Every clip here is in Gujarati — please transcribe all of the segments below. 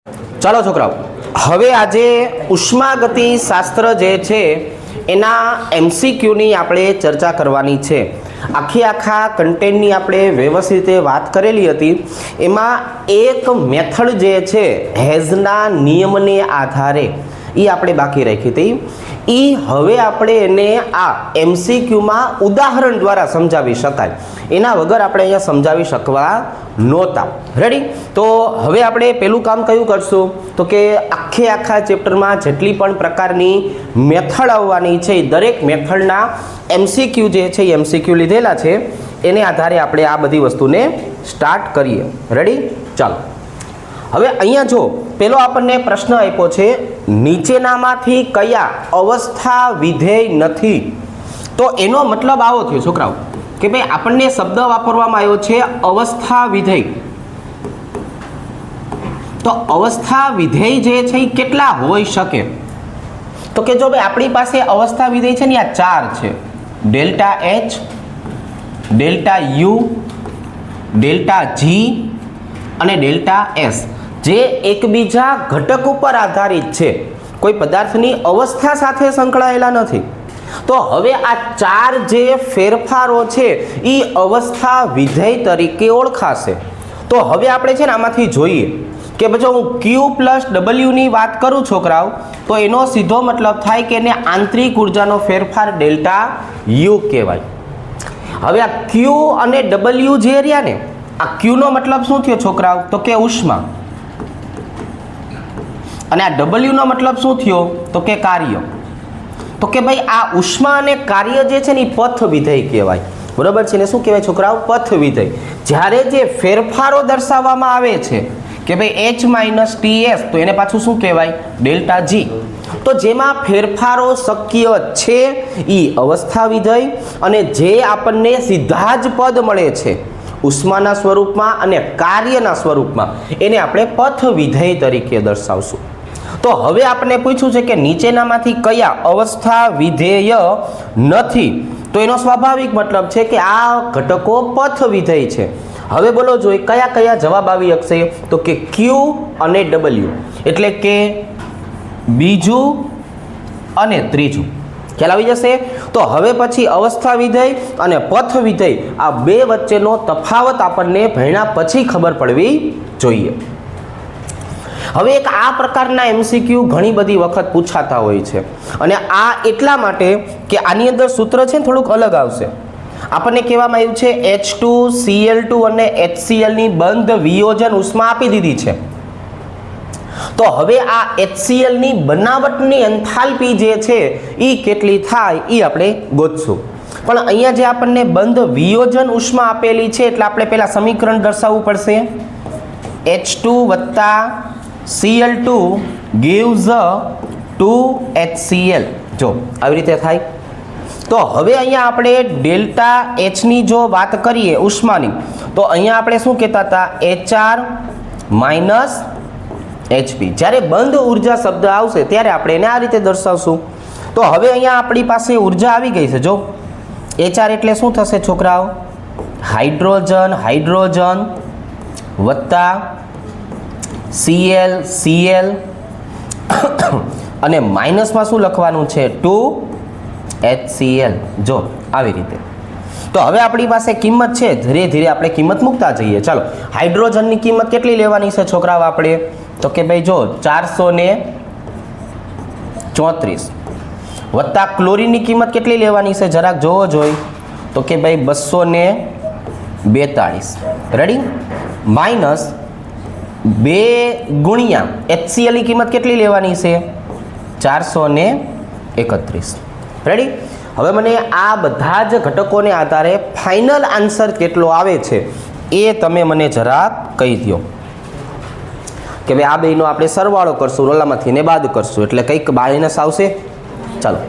ચાલો છોકરાઓ, હવે આજે ઉષ્માગતિ શાસ્ત્ર જે છે એના એમસીક્યુની આપણે ચર્ચા કરવાની છે. આખા કન્ટેન્ટની આપણે વ્યવસ્થિત રીતે વાત કરેલી હતી. એમાં એક મેથડ જે છે હેઝના નિયમને આધારે એ આપણે બાકી રાખી હતી. એ હવે આપણે એને આ એમસીક્યુમાં ઉદાહરણ દ્વારા સમજાવી શકાય, એના વગર આપણે અહીંયા સમજાવી શકવા નહોતા. રેડી? તો હવે આપણે પેલું કામ કયું કરશું તો કે આખા ચેપ્ટરમાં જેટલી પણ પ્રકારની મેથડ આવવાની છે એ દરેક મેથડના એમસીક્યુ જે છે એ એમસીક્યુ લીધેલા છે, એને આધારે આપણે આ બધી વસ્તુને સ્ટાર્ટ કરીએ. રેડી? ચાલો, હવે અહીંયા જો પેલો આપણને પ્રશ્ન આપ્યો છે, નીચેનામાંથી કયા અવસ્થા વિધેય નથી? તો એનો મતલબ આવો થયો છોકરાઓ કે ભાઈ આપણને શબ્દ વાપરવામાં આવ્યો છે અવસ્થા વિધેય. તો અવસ્થા વિધેય જે છે એ કેટલા હોઈ શકે? તો કે જો ભાઈ આપણી પાસે અવસ્થા વિધેય છે ને આ 4 છે, delta H, delta U, delta G અને ડેલ્ટા એસ, જે એકબીજા ઘટક ઉપર આધારિત છે, કોઈ પદાર્થની અવસ્થા સાથે સંકળાયેલા નથી. તો હવે આ 4 જે ફેરફારો છે એ અવસ્થા વિધેય તરીકે ઓળખાશે. તો હવે આપણે છે ને આમાંથી જોઈએ કે જો હું Q પ્લસ ડબલ્યુની વાત કરું છોકરાઓ, તો એનો સીધો મતલબ થાય કે એને આંતરિક ઉર્જાનો ફેરફાર ડેલ્ટા યુ કહેવાય. હવે આ Q અને W જે રહ્યા ને, આ Q નો મતલબ શું થયો છોકરાઓ તો કે ઉષ્મા, અને આ W નો મતલબ શું થયો તો કે કાર્ય. તો કે ભાઈ આ ઉષ્મા અને કાર્ય જે છે ને એ પથ વિધેય કહેવાય. બરોબર છે ને? શું કહેવાય છોકરાઓ? પથ વિધેય. જ્યારે જે ફેરફારો દર્શાવવામાં આવે છે કે ભાઈ H માઇનસ TS, તો એને પાછું શું કહેવાય? Delta G. તો જેમાં ફેરફારો શક્ય છે એ અવસ્થા વિધેય, અને જે આપણને સીધા જ પદ મળે છે ઉષ્માના સ્વરૂપમાં અને કાર્યના સ્વરૂપમાં, એને આપણે પથ વિધેય તરીકે દર્શાવશું. તો હવે આપણે પૂછ્યું છે કે નીચેનામાંથી કયા અવસ્થા વિધેય નથી? તો એનો સ્વાભાવિક મતલબ છે કે આ ઘટકો પથ વિધેય છે. હવે બોલો જોઈએ કયા જવાબ આવી શકશે? તો કે Q અને W, એટલે કે બીજું અને ત્રીજું. ખ્યાલ આવી જશે? તો હવે પછી અવસ્થા વિધેય અને પથ વિધેય, આ બે વચ્ચેનો તફાવત આપણને ભણ્યા પછી ખબર પડવી જોઈએ. હવે એક આ પ્રકારના એમસીક્યુ ઘણી બધી વખત પૂછાતા હોય છે, અને આ એટલા માટે કે આની અંદર સૂત્ર છે ને થોડુંક અલગ આવશે. આપણને કહેવામાં આવ્યું છે H2Cl2 અને HCl ની બંધ વિયોજન ઉષ્મા આપી દીધી છે. તો હવે આ HCl ની બનાવટની એન્થાલ્પી જે છે એ કેટલી થાય એ આપણે ગોતશું. પણ અહીંયા જે આપણને બંધ વિયોજન ઉષ્મા આપેલી છે, એટલે આપણે પહેલા સમીકરણ દર્શાવવું પડશે. H2 વત્તા Cl2 gives 2HCl. જો આવી રીતે થાય. તો હવે અહીંયા આપણે ડેલ્ટા H ની જો વાત કરીએ ઉષ્માની, તો અહીંયા આપણે શું કહેતા હતા? HR minus HP. જ્યારે બંધ ઉર્જા શબ્દ આવશે ત્યારે આપણે એને આ રીતે દર્શાવશું. તો હવે અહીંયા આપણી પાસે ઉર્જા આવી ગઈ છે. જો HR એટલે શું થશે છોકરાઓ? હાઇડ્રોજન વત્તા Cl અને માઇનસમાં શું લખવાનું છે? 2HCl. જો આવી રીતે. તો હવે આપણી પાસે કિંમત છે, ધીરે ધીરે આપણે કિંમત મૂકતા જઈએ. ચાલો, હાઇડ્રોજનની કિંમત કેટલી લેવાની છે છોકરાઓ આપણે? તો કે ભાઈ જો 434 વત્તા ક્લોરીનની કિંમત કેટલી લેવાની છે જરાક જોવો જોઈએ, તો કે ભાઈ 242. રેડી? માઇનસ 2 ગુણ્યા HCl ની કિંમત કેટલી લેવાની છે? 431. રેડી? હવે મને આ બધા જ ઘટકોને આધારે ફાઇનલ આન્સર કેટલો આવે છે એ તમે મને જરાક કહી દો કે ભાઈ આ બેનો આપણે સરવાળો કરશું, રોલામાંથી ને બાદ કરશું, એટલે કંઈક માઇનસ આવશે. ચાલો,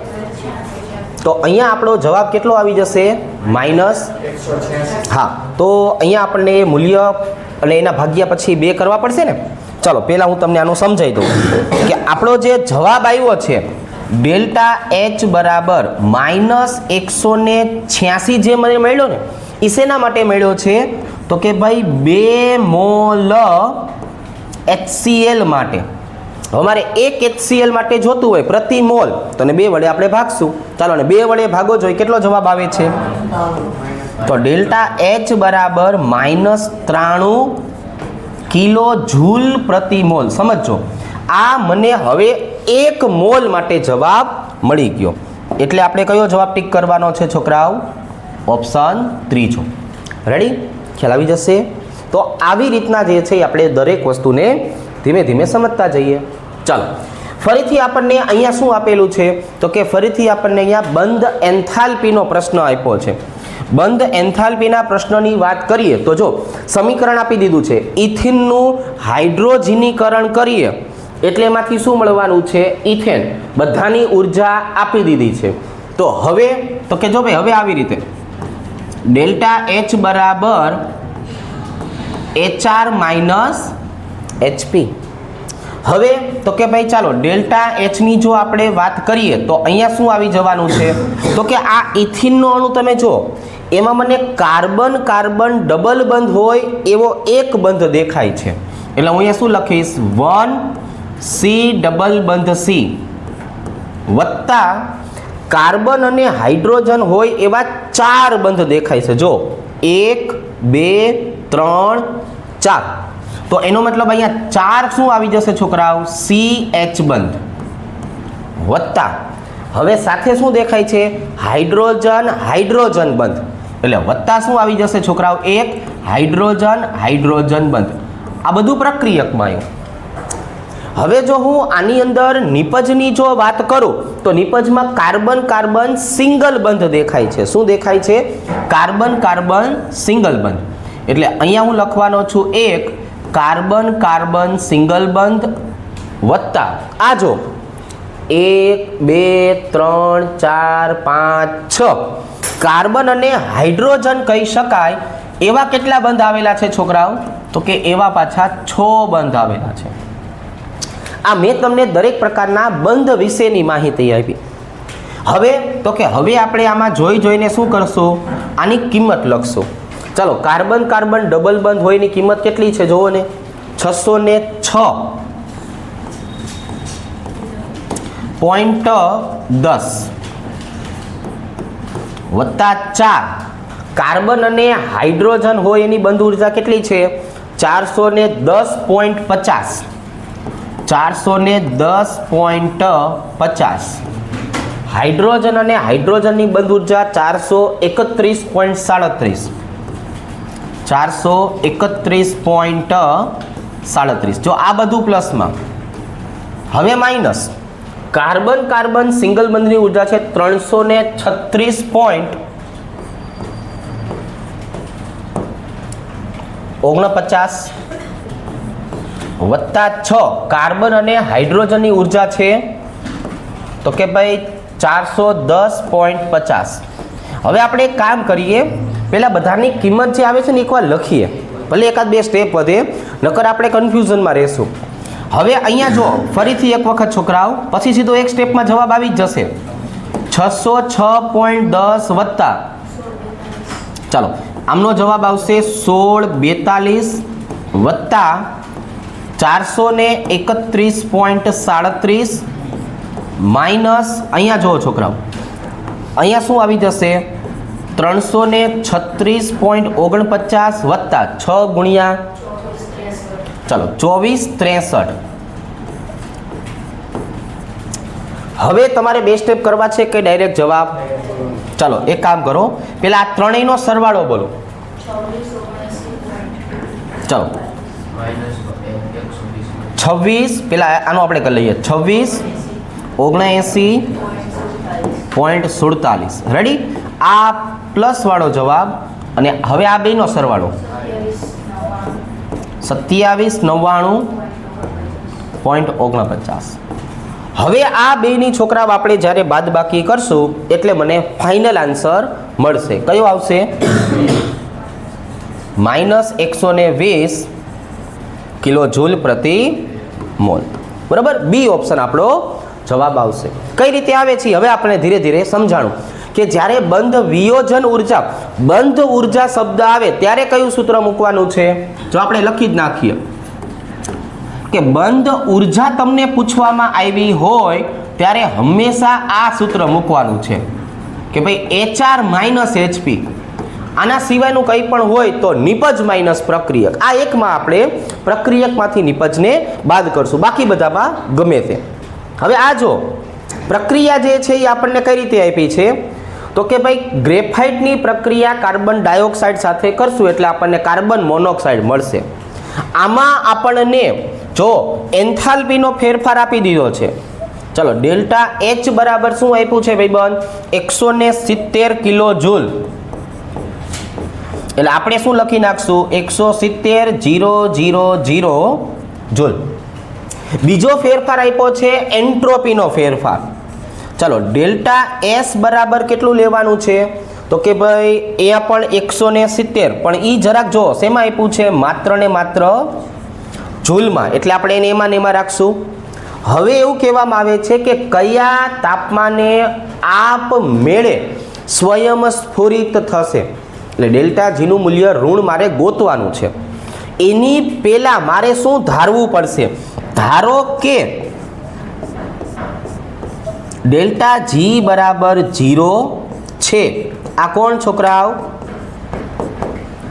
તો અહીંયા આપણો જવાબ કેટલો આવી જશે? માઇનસ. હા, તો અહીંયા આપણને મૂલ્ય અને એના ભાગ્યા પછી 2 કરવા પડશે ને. ચાલો, પહેલાં હું તમને આનું સમજાવી દઉં કે આપણો જે જવાબ આવ્યો છે ડેલ્ટા H બરાબર -186 જે મને મળ્યો ને, એ શેના માટે મળ્યો છે? તો કે ભાઈ 2 મોલ HCl માટે અમારે 1 HCl માટે જોતું હોય પ્રતિ મોલ તો 2 વડે આપણે ભાગશું. ચાલો ને 2 વડે ભાગો જોઈએ કેટલો જવાબ આવે છે? તો ડેલ્ટા H બરાબર -93 કિલો જૂલ પ્રતિ મોલ. સમજો આ મને હવે 1 મોલ માટે જવાબ મળી ગયો. એટલે આપણે કયો જવાબ ટીક કરવાનો છે છોકરાઓ? ઓપ્શન 3. રેડી? ખ્યાલ આવી જશે? તો આવી રીતના જે છે આપણે દરેક વસ્તુને ધીમે ધીમે સમજતા જઈએ. ચાલો ફરીથી આપણને અહીંયા શું આપેલું છે? તો કે ફરીથી આપણને અહીંયા બંધ એન્થાલ્પીનો પ્રશ્ન આપ્યો છે. બંધ એન્થાલ્પીના પ્રશ્નની વાત કરીએ તો જો સમીકરણ આપી દીધું છે, ઇથિનનું હાઇડ્રોજનીકરણ કરીએ એટલે એમાંથી શું મળવાનું છે? ઇથેન. બધાની ઉર્જા આપી દીધી છે. તો હવે તો કે જો ભાઈ હવે આવી રીતે ડેલ્ટા H બરાબર HR માઇનસ HP. હવે તો કે ભાઈ ચાલો ડેલ્ટા H ની જો આપણે વાત કરીએ તો અહીંયા શું આવી જવાનું છે? તો કે આ ઇથિનનો અણુ તમે જો એમાં મને કાર્બન કાર્બન ડબલ બંધ હોય એવો એક બંધ દેખાય છે. એટલે હું અહીંયા શું લખીશ? 1C ડબલ બંધ C વત્તા કાર્બન અને હાઇડ્રોજન હોય એવા 4 બંધ દેખાય છે. જો 1 2 3 4. તો એનો મતલબ અહીંયા 4 શું આવી જશે છોકરાઓ? CH બંધ વત્તા હવે સાથે શું દેખાય છે? હાઇડ્રોજન હાઇડ્રોજન બંધ. એટલે વત્તા શું આવી જશે છોકરાઓ? 1 હાઇડ્રોજન હાઇડ્રોજન બંધ. આ બધું પ્રક્રિયકમાં આવ્યું. હવે જો હું આની અંદર નિપજની જો વાત કરું તો નિપજમાં કાર્બન કાર્બન સિંગલ બંધ દેખાય છે. શું દેખાય છે? કાર્બન કાર્બન સિંગલ બંધ. એટલે અહીંયા હું લખવાનો છું 1 કાર્બન કાર્બન સિંગલ બંધ વત્તા આ જો 1 2 3 4 5 6 કાર્બન અને હાઇડ્રોજન કહી શકાય એવા કેટલા બંધ આવેલા છે છોકરાઓ? તો કે એવા પાછા 6 બંધ આવેલા છે. આ મેં તમને દરેક પ્રકારના બંધ વિશેની માહિતી આપી. હવે તો કે હવે આપણે આમાં જોઈને શું કરશું? આની કિંમત લખશું. ચાલો કાર્બન કાર્બન ડબલ બંધ હોય એની કિંમત કેટલી છે જોવો ને? 606.10 વત્તા 4 કાર્બન અને હાઇડ્રોજન હોય એની બંધ ઉર્જા કેટલી છે? 410.50 410.50. હાઇડ્રોજન અને હાઇડ્રોજનની બંધ ઉર્જા 431.37 431.37. જો આ બધું પ્લસમાં. હવે માઇનસ કાર્બન કાર્બન સિંગલ બંધની ઉર્જા છે 336.49 વત્તા 6 કાર્બન અને હાઇડ્રોજનની ઉર્જા છે તો કે ભાઈ 410.50. હવે આપણે એક કામ કરીએ, પહેલા બધાની કિંમત જે આવે છે ને એકવાર લખીએ, ભલે એકાદ બે સ્ટેપ વધે, નકર આપણે કન્ફ્યુઝનમાં રહેશું. હવે અહીંયા જો ફરીથી એક વખત છોકરાઓ, પછી સીધો એક સ્ટેપમાં જવાબ આવી જ જશે. 606.10 વત્તા ચાલો આમનો જવાબ આવશે 1642 વત્તા 431.37 માઇનસ અહીંયા જુઓ છોકરાઓ, અહીંયા શું આવી જશે? 336.49 વત્તા 6 ગુણ્યા ચાલો 2463. હવે તમારે બે સ્ટેપ કરવા છે કે ડાયરેક્ટ જવાબ? ચાલો એક કામ કરો, પેલા આ ત્રણેયનો સરવાળો બોલો. ચાલો 26 પેલા આનો આપણે કરી લઈએ. 26.79.47 રેડી. આ પ્લસ વાળો જવાબ અને હવે આ બેનો સરવાળો 2799.49. હવે આ બેની છોકરાઓ આપણે જ્યારે બાદબાકી કરશું એટલે મને ફાઇનલ આન્સર મળશે. કયો આવશે? -120 કિલો જૂલ પ્રતિ મોલ. બરાબર, બી ઓપ્શન આપણો જવાબ આવશે. કઈ રીતે આવે છે હવે આપણે ધીરે ધીરે સમજાણું કે જ્યારે બંધ વિયોજન ઉર્જા, બંધ ઉર્જા શબ્દ આવે ત્યારે કયું સૂત્ર મૂકવાનું છે? જો આપણે લખી જ નાખીએ કે બંધ ઉર્જા તમને પૂછવામાં આવી હોય ત્યારે હંમેશા આ સૂત્ર મૂકવાનું છે કે ભાઈ HR માઇનસ HP. આના સિવાયનું કંઈ પણ હોય તો નિપજ માઇનસ પ્રક્રિયક. આ એકમાં આપણે પ્રક્રિયકમાંથી નિપજને બાદ કરશું, બાકી બધામાં ગમે તે. હવે આ જો પ્રક્રિયા જે છે એ આપણને કઈ રીતે આપી છે તો કે ભાઈ ગ્રેફાઇટની પ્રક્રિયા કાર્બન ડાયોક્સાઇડ સાથે કરશું એટલે આપણને કાર્બન મોનોક્સાઇડ મળશે. આમાં આપણને જો એન્થાલ્પીનો ફેરફાર આપી દીધો છે. ચલો ડેલ્ટા H બરાબર શું આપ્યું છે ભાઈબંધ? 170 કિલો જૂલ. એટલે આપણે શું લખી નાખશું? 170,000 જૂલ. બીજો ફેરફાર આપ્યો છે એન્ટ્રોપીનો ફેરફાર. ચલો ડેલ્ટા S બરાબર કેટલું લેવાનું છે તો કે ભાઈ અહીંયા પણ 170, પણ એ જરાક જો શેમાં આપ્યું છે? માત્ર ને માત્ર જૂલમાં, એટલે આપણે એને એમાં ને એમાં રાખશું. હવે એવું કહેવામાં આવે છે કે કયા તાપમાને આપ મેળે સ્વયંસ્ફુરિત થશે, એટલે ડેલ્ટા જીનું મૂલ્ય ઋણ મારે ગોતવાનું છે. એની પહેલા મારે શું ધારવું પડશે? ધારો કે ડેલ્ટા જી બરાબર 0 છે. આ કોણ છોકરાઓ?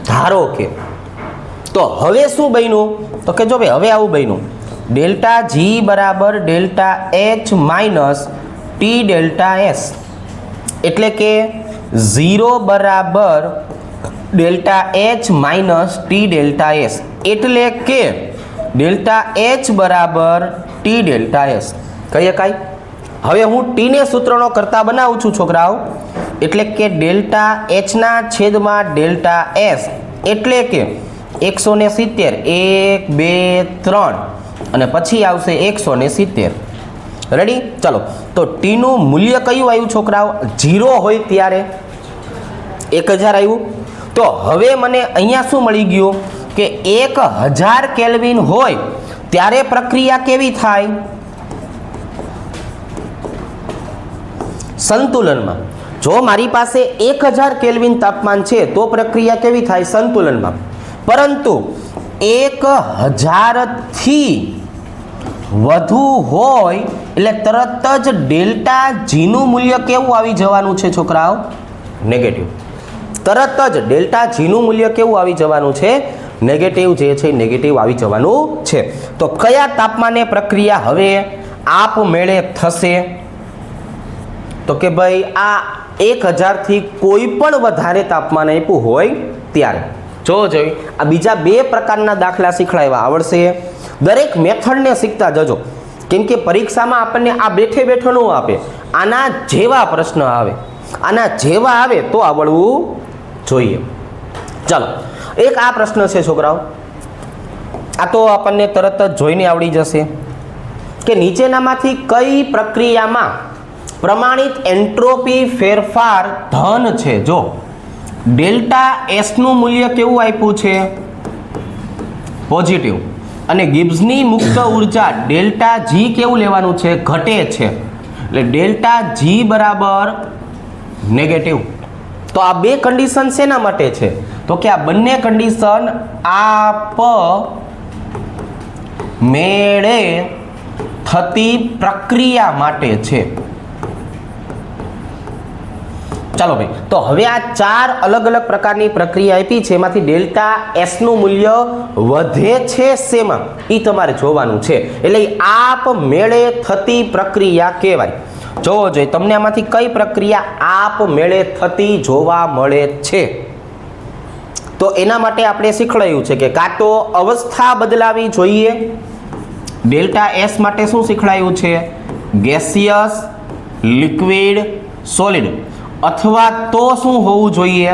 ધારો કે. તો હવે શું બન્યું તો કે જો ભાઈ હવે આવું બન્યું ડેલ્ટા જી બરાબર delta H minus T delta S, એટલે કે 0 બરાબર delta H minus T delta S, એટલે કે ડેલ્ટા H બરાબર ટી ડેલ્ટા S કહી શકાય. હવે હું ટીને સૂત્રનો કરતા બનાવું છું છોકરાઓ, એટલે કે ડેલ્ટા H ના છેદમાં ડેલ્ટા S, એટલે કે 170 1 2 3 અને પછી આવશે 170. રેડી? ચલો તો ટીનું મૂલ્ય કયું આવ્યું છોકરાઓ? 0 હોય ત્યારે 1000 આવ્યું. તો હવે મને અહીંયા શું મળી ગયું કે 1000 કેલ્વિન હોય ત્યારે પ્રક્રિયા કેવી થાય? સંતુલનમાં. જો મારી પાસે 1000 કેલ્વિન તાપમાન છે તો પ્રક્રિયા કેવી થાય? સંતુલનમાં. પરંતુ 1000 થી વધુ હોય એટલે તરત જ ડેલ્ટા જીનું મૂલ્ય કેવું આવી જવાનું છે છોકરાઓ? નેગેટિવ. તરત જ ડેલ્ટા જીનું મૂલ્ય કેવું આવી જવાનું છે? નેગેટિવ જે છે નેગેટિવ આવી જવાનું છે. તો કયા તાપમાને પ્રક્રિયા હવે આપમેળે થશે? તો કે ભાઈ આ 1000 થી કોઈ પણ વધારે તાપમાન આપ્યું હોય ત્યારે. જો જોઈ આ બીજા 2 પ્રકારના દાખલા શીખડાવ્યા આવડશે. દરેક મેથડને શીખતા જજો, કેમ કે પરીક્ષામાં આપણને આ બેઠે બેઠો ન આપે, આના જેવા પ્રશ્ન આવે, આના જેવા આવે તો આવડવું જોઈએ. ચાલો એક આ પ્રશ્ન છે છોકરાઓ, આ તો આપણને તરત જ જોઈને આવડી જશે કે નીચેનામાંથી કઈ પ્રક્રિયામાં પ્રમાણિત એન્ટ્રોપી ફેરફાર ધન છે? જો ડેલ્ટા S નું મૂલ્ય કેવું આપ્યું છે? પોઝિટિવ. અને ગિબ્સની મુક્ત ઉર્જા ડેલ્ટા જી કેવું લેવાનું છે? ઘટે છે. એટલે ડેલ્ટા જી બરાબર નેગેટિવ. તો આ 2 કન્ડિશન શેના માટે છે? તો કે આ બંને કન્ડિશન આપ મેળે થતી પ્રક્રિયા માટે છે. ચાલો ભાઈ, તો હવે આ 4 અલગ અલગ પ્રકારની પ્રક્રિયા આપી છે, એમાંથી ડેલ્ટા S નું મૂલ્ય વધે છે શેમાં એ તમારે જોવાનું છે. એટલે આપ મેળે થતી પ્રક્રિયા કહેવાય. જોવો જોઈએ તમને આમાંથી કઈ પ્રક્રિયા આપ મેળે થતી જોવા મળે છે. તો એના માટે આપણે શીખવાડ્યું છે કે કાં તો અવસ્થા બદલાવી જોઈએ. ડેલ્ટા S માટે શું શીખવાડ્યું છે? Gaseous, liquid, solid. અથવા તો શું હોવું જોઈએ?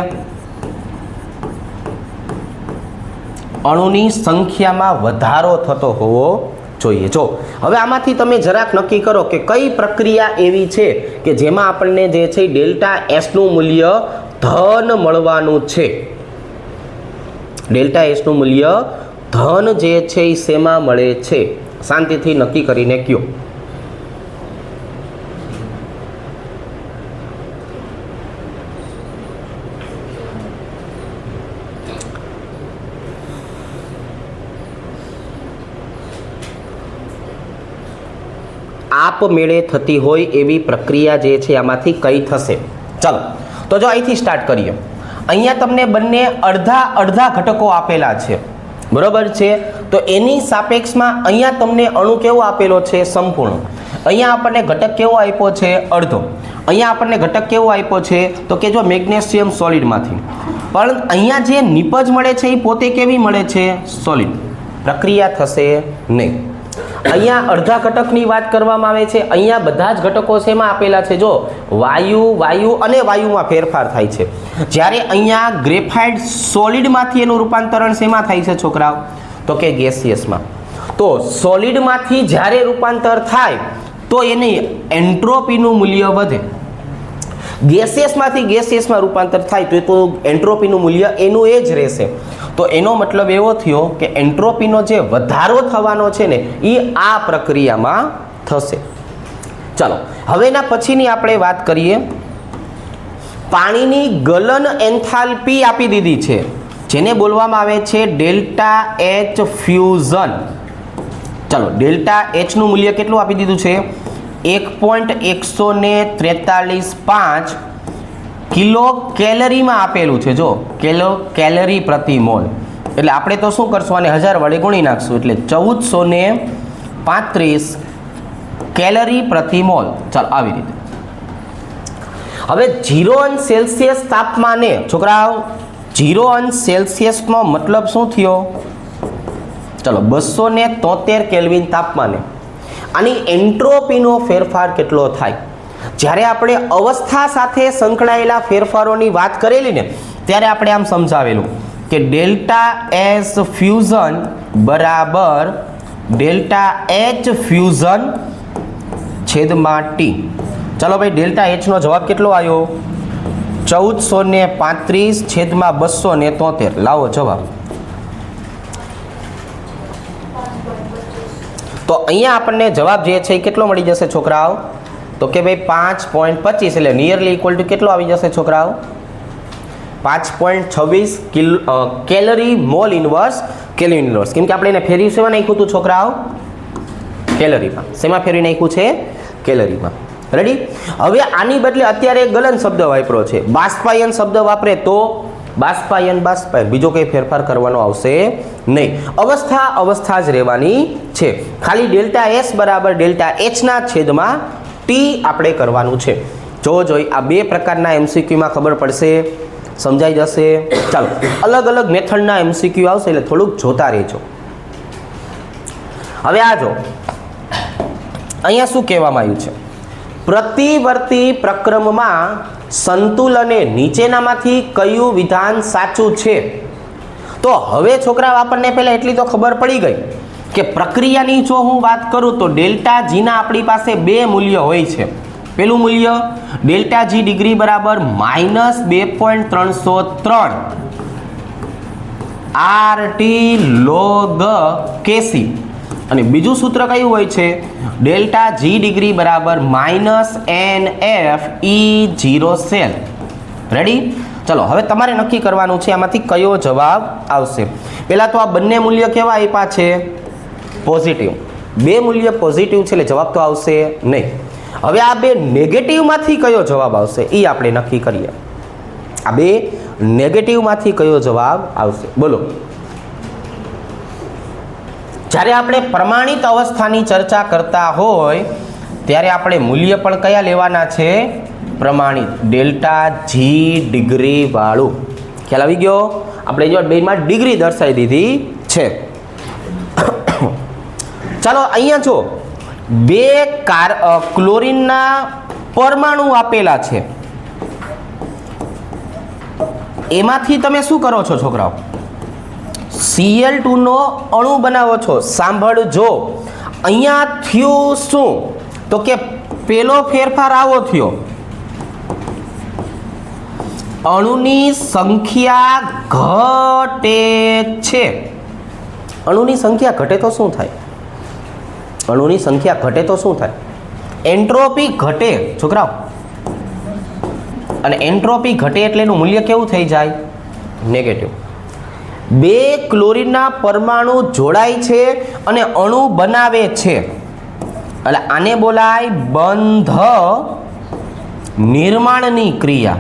અણુની સંખ્યામાં વધારો થતો હોવો જોઈએ. જો હવે આમાંથી તમે જરાક નક્કી કરો કે કઈ પ્રક્રિયા એવી છે કે જેમાં આપણને જે છે ડેલ્ટા S નું મૂલ્ય ધન મળવાનું છે. ડેલ્ટા S નું મૂલ્ય ધન જે છે એ શેમાં મળે છે? શાંતિથી નક્કી કરીને કયો. આપમેળે થતી હોય એવી પ્રક્રિયા જે છે આમાંથી કઈ થશે? ચાલો તો જો અહીંથી સ્ટાર્ટ કરીએ. અહીંયા તમને બંને અડધા અડધા ઘટકો આપેલા છે, બરોબર છે. તો એની સાપેક્ષમાં અહીંયા તમને અણુ કેવો આપેલો છે? સંપૂર્ણ. અહીંયા આપણને ઘટક કેવો આપ્યો છે? અડધો. અહીંયા આપણને ઘટક કેવો આપ્યો છે? તો કે જો મેગ્નેશિયમ સોલિડમાંથી. પણ અહીંયા જે નિપજ મળે છે એ પોતે કેવી મળે છે? સોલિડ. પ્રક્રિયા થશે નહીં. અહીંયા અડધા ઘટકની વાત કરવામાં આવે છે. અહીંયા બધા જ ઘટકો શેમાં આપેલા છે? જો વાયુ અને વાયુમાં ફેરફાર થાય છે. જ્યારે અહીંયા ગ્રેફાઇટ સોલિડમાંથી એનું રૂપાંતરણ શેમાં થાય છે છોકરાઓ? તો કે ગેસિયસમાં. તો સોલિડમાંથી જ્યારે રૂપાંતર થાય તો એની એન્ટ્રોપીનું મૂલ્ય વધે. ગેસિયસમાંથી ગેસિયસમાં રૂપાંતર થાય તો એન્ટ્રોપીનું મૂલ્ય એનું એ જ રહેશે. તો એનો મતલબ એવો થયો કે એન્ટ્રોપીનો જે વધારો થવાનો છે ને એ આ પ્રક્રિયામાં થશે. ચાલો હવે એના પછીની આપણે વાત કરીએ. પાણીની ગલન એન્થાલ્પી આપી દીધી છે, જેને બોલવામાં આવે છે ડેલ્ટા એચ ફ્યુઝન. ચાલો ડેલ્ટા એચનું મૂલ્ય કેટલું આપી દીધું છે? 1.143.5 કિલો કેલરીમાં આપેલું છે. જો કેલરી પ્રતિ મોલ, એટલે આપણે તો શું કરશું? આને 1000 વડે ગુણી નાખશું, એટલે 1435 કેલરી પ્રતિ મોલ. ચાલો આવી રીતે. હવે 0°C તાપમાને છોકરાઓ 0°C નો મતલબ શું થયો? ચલો 273 કેલ્વિન તાપમાને આની એન્ટ્રોપીનો ફેરફાર કેટલો થાય? જ્યારે આપણે અવસ્થા સાથે સંકળાયેલા ફેરફારોની વાત કરેલી ને ત્યારે આપણે આમ સમજાવેલું કે ડેલ્ટા એસ ફ્યુઝન બરાબર ડેલ્ટા એચ ફ્યુઝન છેદમાં ટી. ચાલો ભાઈ, ડેલ્ટા એચનો જવાબ કેટલો આવ્યો? 1435 છેદમાં 273. લાવો જવાબ. તો અહીંયા આપણને જવાબ જે છે એ કેટલો મળી જશે છોકરાઓ? તો કે ભાઈ 5.25 એટલે નિયરલી ઇક્વલ ટુ કેટલો આવી જશે છોકરાઓ? 5.26 calorie mall inverse kelvin inverse. કેમ કે આપણે એને ફેરવી શેમાં નાખ્યું હતું છોકરાઓ? કેલરીમાં. શેમાં ફેરવી નાખ્યું છે? કેલરીમાં. રેડી? હવે આની બદલે અત્યારે ગલન શબ્દ વાપરો છે. બાષ્પાયન શબ્દ વાપરે તો બાષ્પાયન બીજો કંઈ ફેરફાર કરવાનો આવશે નહીં. અવસ્થા જ રહેવાની છે. ખાલી ડેલ્ટા એસ બરાબર ડેલ્ટા એચના છેદમાં ટી આપણે કરવાનું છે. જો આ બે પ્રકારના એમસીક્યુમાં ખબર પડશે, સમજાઈ જશે. ચાલો અલગ અલગ મેથડના એમસીક્યુ આવશે એટલે થોડુંક જોતા રહેજો. હવે આ જો અહીંયા શું કહેવામાં આવ્યું છે? પ્રતિવર્તી પ્રક્રમમાં સંતુલને નીચેનામાંથી કયું વિધાન સાચું છે? તો હવે છોકરાઓ આપણને પહેલા એટલી તો ખબર પડી ગઈ કે પ્રક્રિયાની જો હું વાત કરું તો ડેલ્ટા જીના આપણી પાસે બે મૂલ્ય હોય છે. પેલું મૂલ્ય ડેલ્ટા જી ડિગ્રી બરાબર -2.303 RT log Kc, અને બીજું સૂત્ર કયું હોય છે? ડેલ્ટા જી ડિગ્રી બરાબર -NF E0 સેલ. રેડી? ચલો હવે તમારે નક્કી કરવાનું છે આમાંથી કયો જવાબ આવશે. પહેલા તો આ બંને મૂલ્ય કેવા આપ્યા છે? પોઝિટિવ. બે મૂલ્ય પોઝિટિવ છે એટલે જવાબ તો આવશે નહીં. હવે આ બે નેગેટિવમાંથી કયો જવાબ આવશે એ આપણે નક્કી કરીએ. આ બે નેગેટિવમાંથી કયો જવાબ આવશે? બોલો. જ્યારે આપણે પ્રમાણિત અવસ્થાની ચર્ચા કરતા હોય ત્યારે આપણે મૂલ્ય પણ કયા લેવાના છે? પ્રમાણિત. ડેલ્ટા જી ડિગ્રી વાળું. ખ્યાલ આવી ગયો? આપણે જો બેમાં ડિગ્રી દર્શાવી દીધી છે. ચાલો અહીંયા જો બે ક્લોરીનના પરમાણુ આપેલા છે, એમાંથી તમે શું કરો છો છોકરાઓ? Cl2 નો અણુ બનાવો છો. સાંભળજો, અહીંયા થયું શું? તો કે પેલો ફેરફાર આવો થયો, અણુની સંખ્યા ઘટે છે. અણુની સંખ્યા ઘટે તો શું થાય? અણુની સંખ્યા ઘટે તો શું થાય? એન્ટ્રોપી ઘટે છોકરાઓ. અને એન્ટ્રોપી ઘટે એટલે એનું મૂલ્ય કેવું થઈ જાય? નેગેટિવ. બે ક્લોરીનના પરમાણુ જોડાય છે અને અણુ બનાવે છે. એટલે આને બોલાય બંધ નિર્માણની ક્રિયા.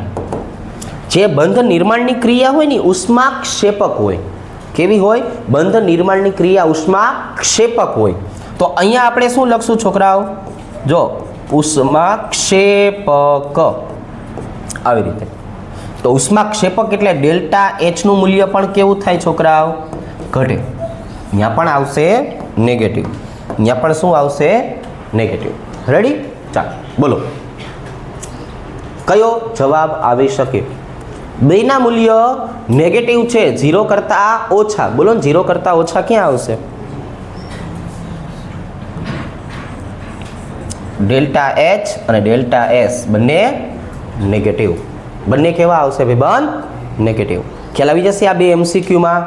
જે બંધ નિર્માણની ક્રિયા હોય ને ઉષ્માક્ષેપક હોય. કેવી હોય? બંધ નિર્માણની ક્રિયા ઉષ્માક્ષેપક હોય. તો અહીંયા આપણે શું લખશું છોકરાઓ? જો ઉષ્માક્ષેપક આવી રીતે. તો ઉષ્માક્ષેપક એટલે ડેલ્ટા એચ નું મૂલ્ય પણ કેવું થાય છોકરાઓ? ઘટે. અહીંયા પણ આવશે નેગેટિવ. અહીંયા પણ શું આવશે? નેગેટિવ. રેડી? ચાલો બોલો કયો જવાબ આવી શકે? બેના મૂલ્ય નેગેટિવ છે, 0 કરતા ઓછા. બોલો ને 0 કરતા ઓછા ક્યાં આવશે? ડેલ્ટા એચ અને ડેલ્ટા એસ બંને નેગેટિવ. બંને કેવા આવશે ભાઈબંધ? નેગેટિવ. ખ્યાલ આવી જશે આ બે એમસીક્યુમાં.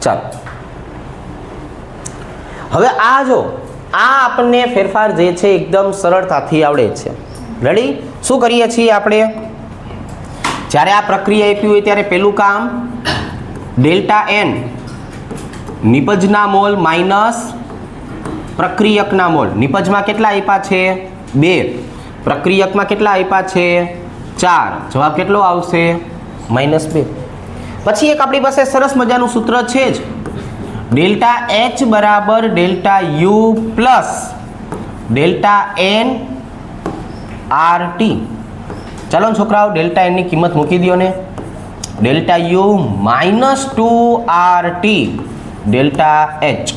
ચાલો હવે આ જો આ આપણને ફેરફાર જે છે એકદમ સરળતાથી આવડે છે. રેડી? શું કરીએ છીએ આપણે? જ્યારે આ પ્રક્રિયા આપી હોય ત્યારે પહેલું કામ ડેલ્ટા એન નિપજના મોલ માઇનસ પ્રક્રિયકના મોલ. નિપજમાં કેટલા આપ્યા છે? 2. પ્રક્રિયકમાં કેટલા આપ્યા છે? 4. જવાબ કેટલો આવશે? -2. પછી એક આપણી પાસે સરસ મજાનું સૂત્ર છે જ, ડેલ્ટા એચ બરાબર delta U plus delta N R T. ચાલો છોકરાઓ ડેલ્ટા એન ની કિંમત મૂકી દો ને. Delta U -2 RT delta H.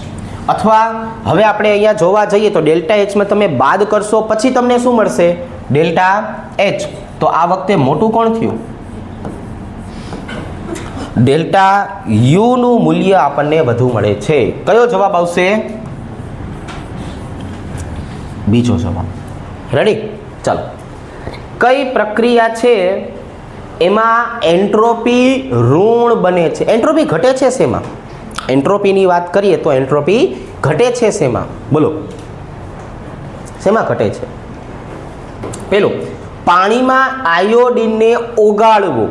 અથવા હવે આપણે અહીંયા જોવા જઈએ તો ડેલ્ટા એચમાં તમે બાદ કરશો પછી તમને શું મળશે? Delta H. તો આ વખતે મોટું કોણ થયું? ડેલ્ટા યુ નું મૂલ્ય આપણને વધુ મળે છે. કયો જવાબ આવશે? બીજો જવાબ. રેડી? ચાલો કઈ પ્રક્રિયા છે એમાં એન્ટ્રોપી ઋણ બને છે? એન્ટ્રોપી ઘટે છે શેમાં? એન્ટ્રોપીની વાત કરીએ તો એન્ટ્રોપી ઘટે છે શેમાં? બોલો શેમાં ઘટે છે? પેલું પાણીમાં આયોડીનને ઓગાળવું.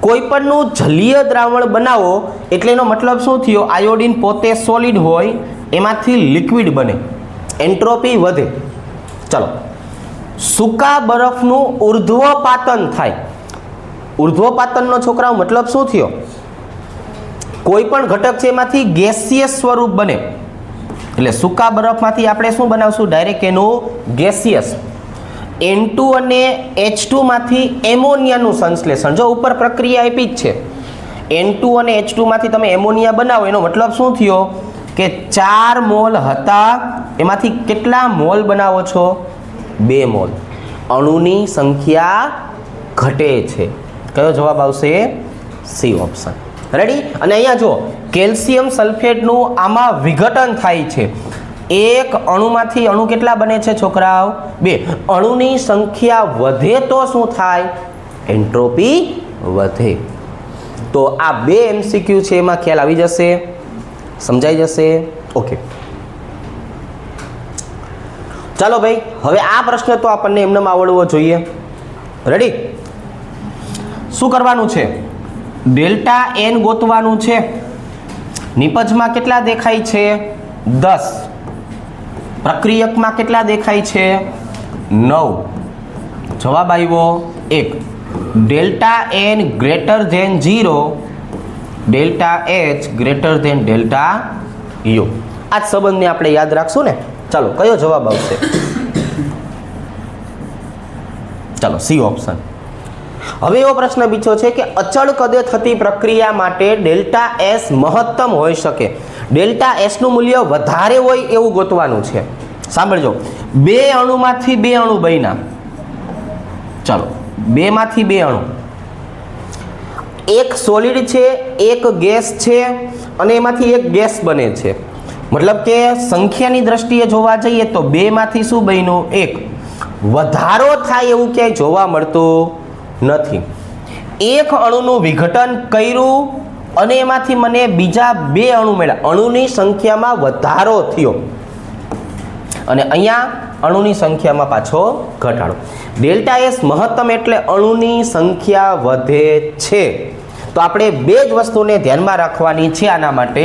કોઈ પણનું જલીય દ્રાવણ બનાવો એટલે એનો મતલબ શું થયો? આયોડીન પોતે સોલિડ હોય એમાંથી લિક્વિડ બને, એન્ટ્રોપી વધે. ચલો સૂકા બરફનું ઉર્ધ્વપાતન થાય. ઉર્ધ્વપાતનનો છોકરાઓ મતલબ શું થયો? કોઈ પણ ઘટક છે એમાંથી ગેસિયસ સ્વરૂપ બને. એટલે સૂકા બરફમાંથી આપણે શું બનાવશું? ડાયરેક્ટ એનું ગેસિયસ. N2 અને H2 માંથી એમોનિયાનું સંશ્લેષણ. જો ઉપર પ્રક્રિયા આપી જ છે. N2 અને H2 માંથી તમે એમોનિયા બનાવો એનો મતલબ શું થયો? કે 4 મોલ હતા એમાંથી કેટલા મોલ બનાવો છો? 2 મોલ. અણુની સંખ્યા ઘટે છે. કયો જવાબ આવશે? C option. રેડી? અને અહીંયા જો કેલ્શિયમ સલ્ફેટનું આમાં વિઘટન થાય છે. એક અણુમાંથી અણુ કેટલા બને છે છોકરાઓ? 2. અણુની સંખ્યા વધે તો શું થાય? એન્ટ્રોપી વધે. તો આ 2 MCQ છે એમાં ખ્યાલ આવી જશે, સમજાઈ જશે. ઓકે ચાલો ભાઈ હવે આ પ્રશ્ન તો આપણને એમને આવડવો જોઈએ. રેડી? શું કરવાનું છે? ડેલ્ટા એન ગોતવાનું છે. નિપજમાં કેટલા દેખાય છે? 10. પ્રક્રિયકમાં કેટલા દેખાય છે? 9. જવાબ આવ્યો 1. Delta N greater than 0, delta H greater than delta U. આ જ સંબંધને આપણે યાદ રાખશું ને. ચાલો કયો જવાબ આવશે? ચાલો સી ઓપ્શન. હવે એવો પ્રશ્ન બીજો છે કે અચળ કદે થતી પ્રક્રિયા માટે ડેલ્ટા એસ મહત્તમ હોઈ શકે. ડેલ્ટા એસ નું મૂલ્ય વધારે હોય એવું ગોતવાનું છે. સાંભળજો, 2 અણુમાંથી 2 અણુ બન્યા. ચાલો 2 માંથી 2 અણુ, એક સોલિડ છે એક ગેસ છે અને એમાંથી એક ગેસ બને છે. મતલબ કે સંખ્યાની દ્રષ્ટિએ જોવા જઈએ તો 2 માંથી શું બન્યું? 1. વધારો થાય એવું ક્યાંય જોવા મળતું નથી. એક અણુનું વિઘટન કર્યું અને એમાંથી મને બીજા 2 અણુ મળ્યા. અણુની સંખ્યામાં વધારો થયો અને અહીંયા અણુની સંખ્યામાં પાછો ઘટાડો. ડેલ્ટા એસ મહત્તમ એટલે અણુની સંખ્યા વધે છે. તો આપણે 2 જ વસ્તુને ધ્યાનમાં રાખવાની છે આના માટે.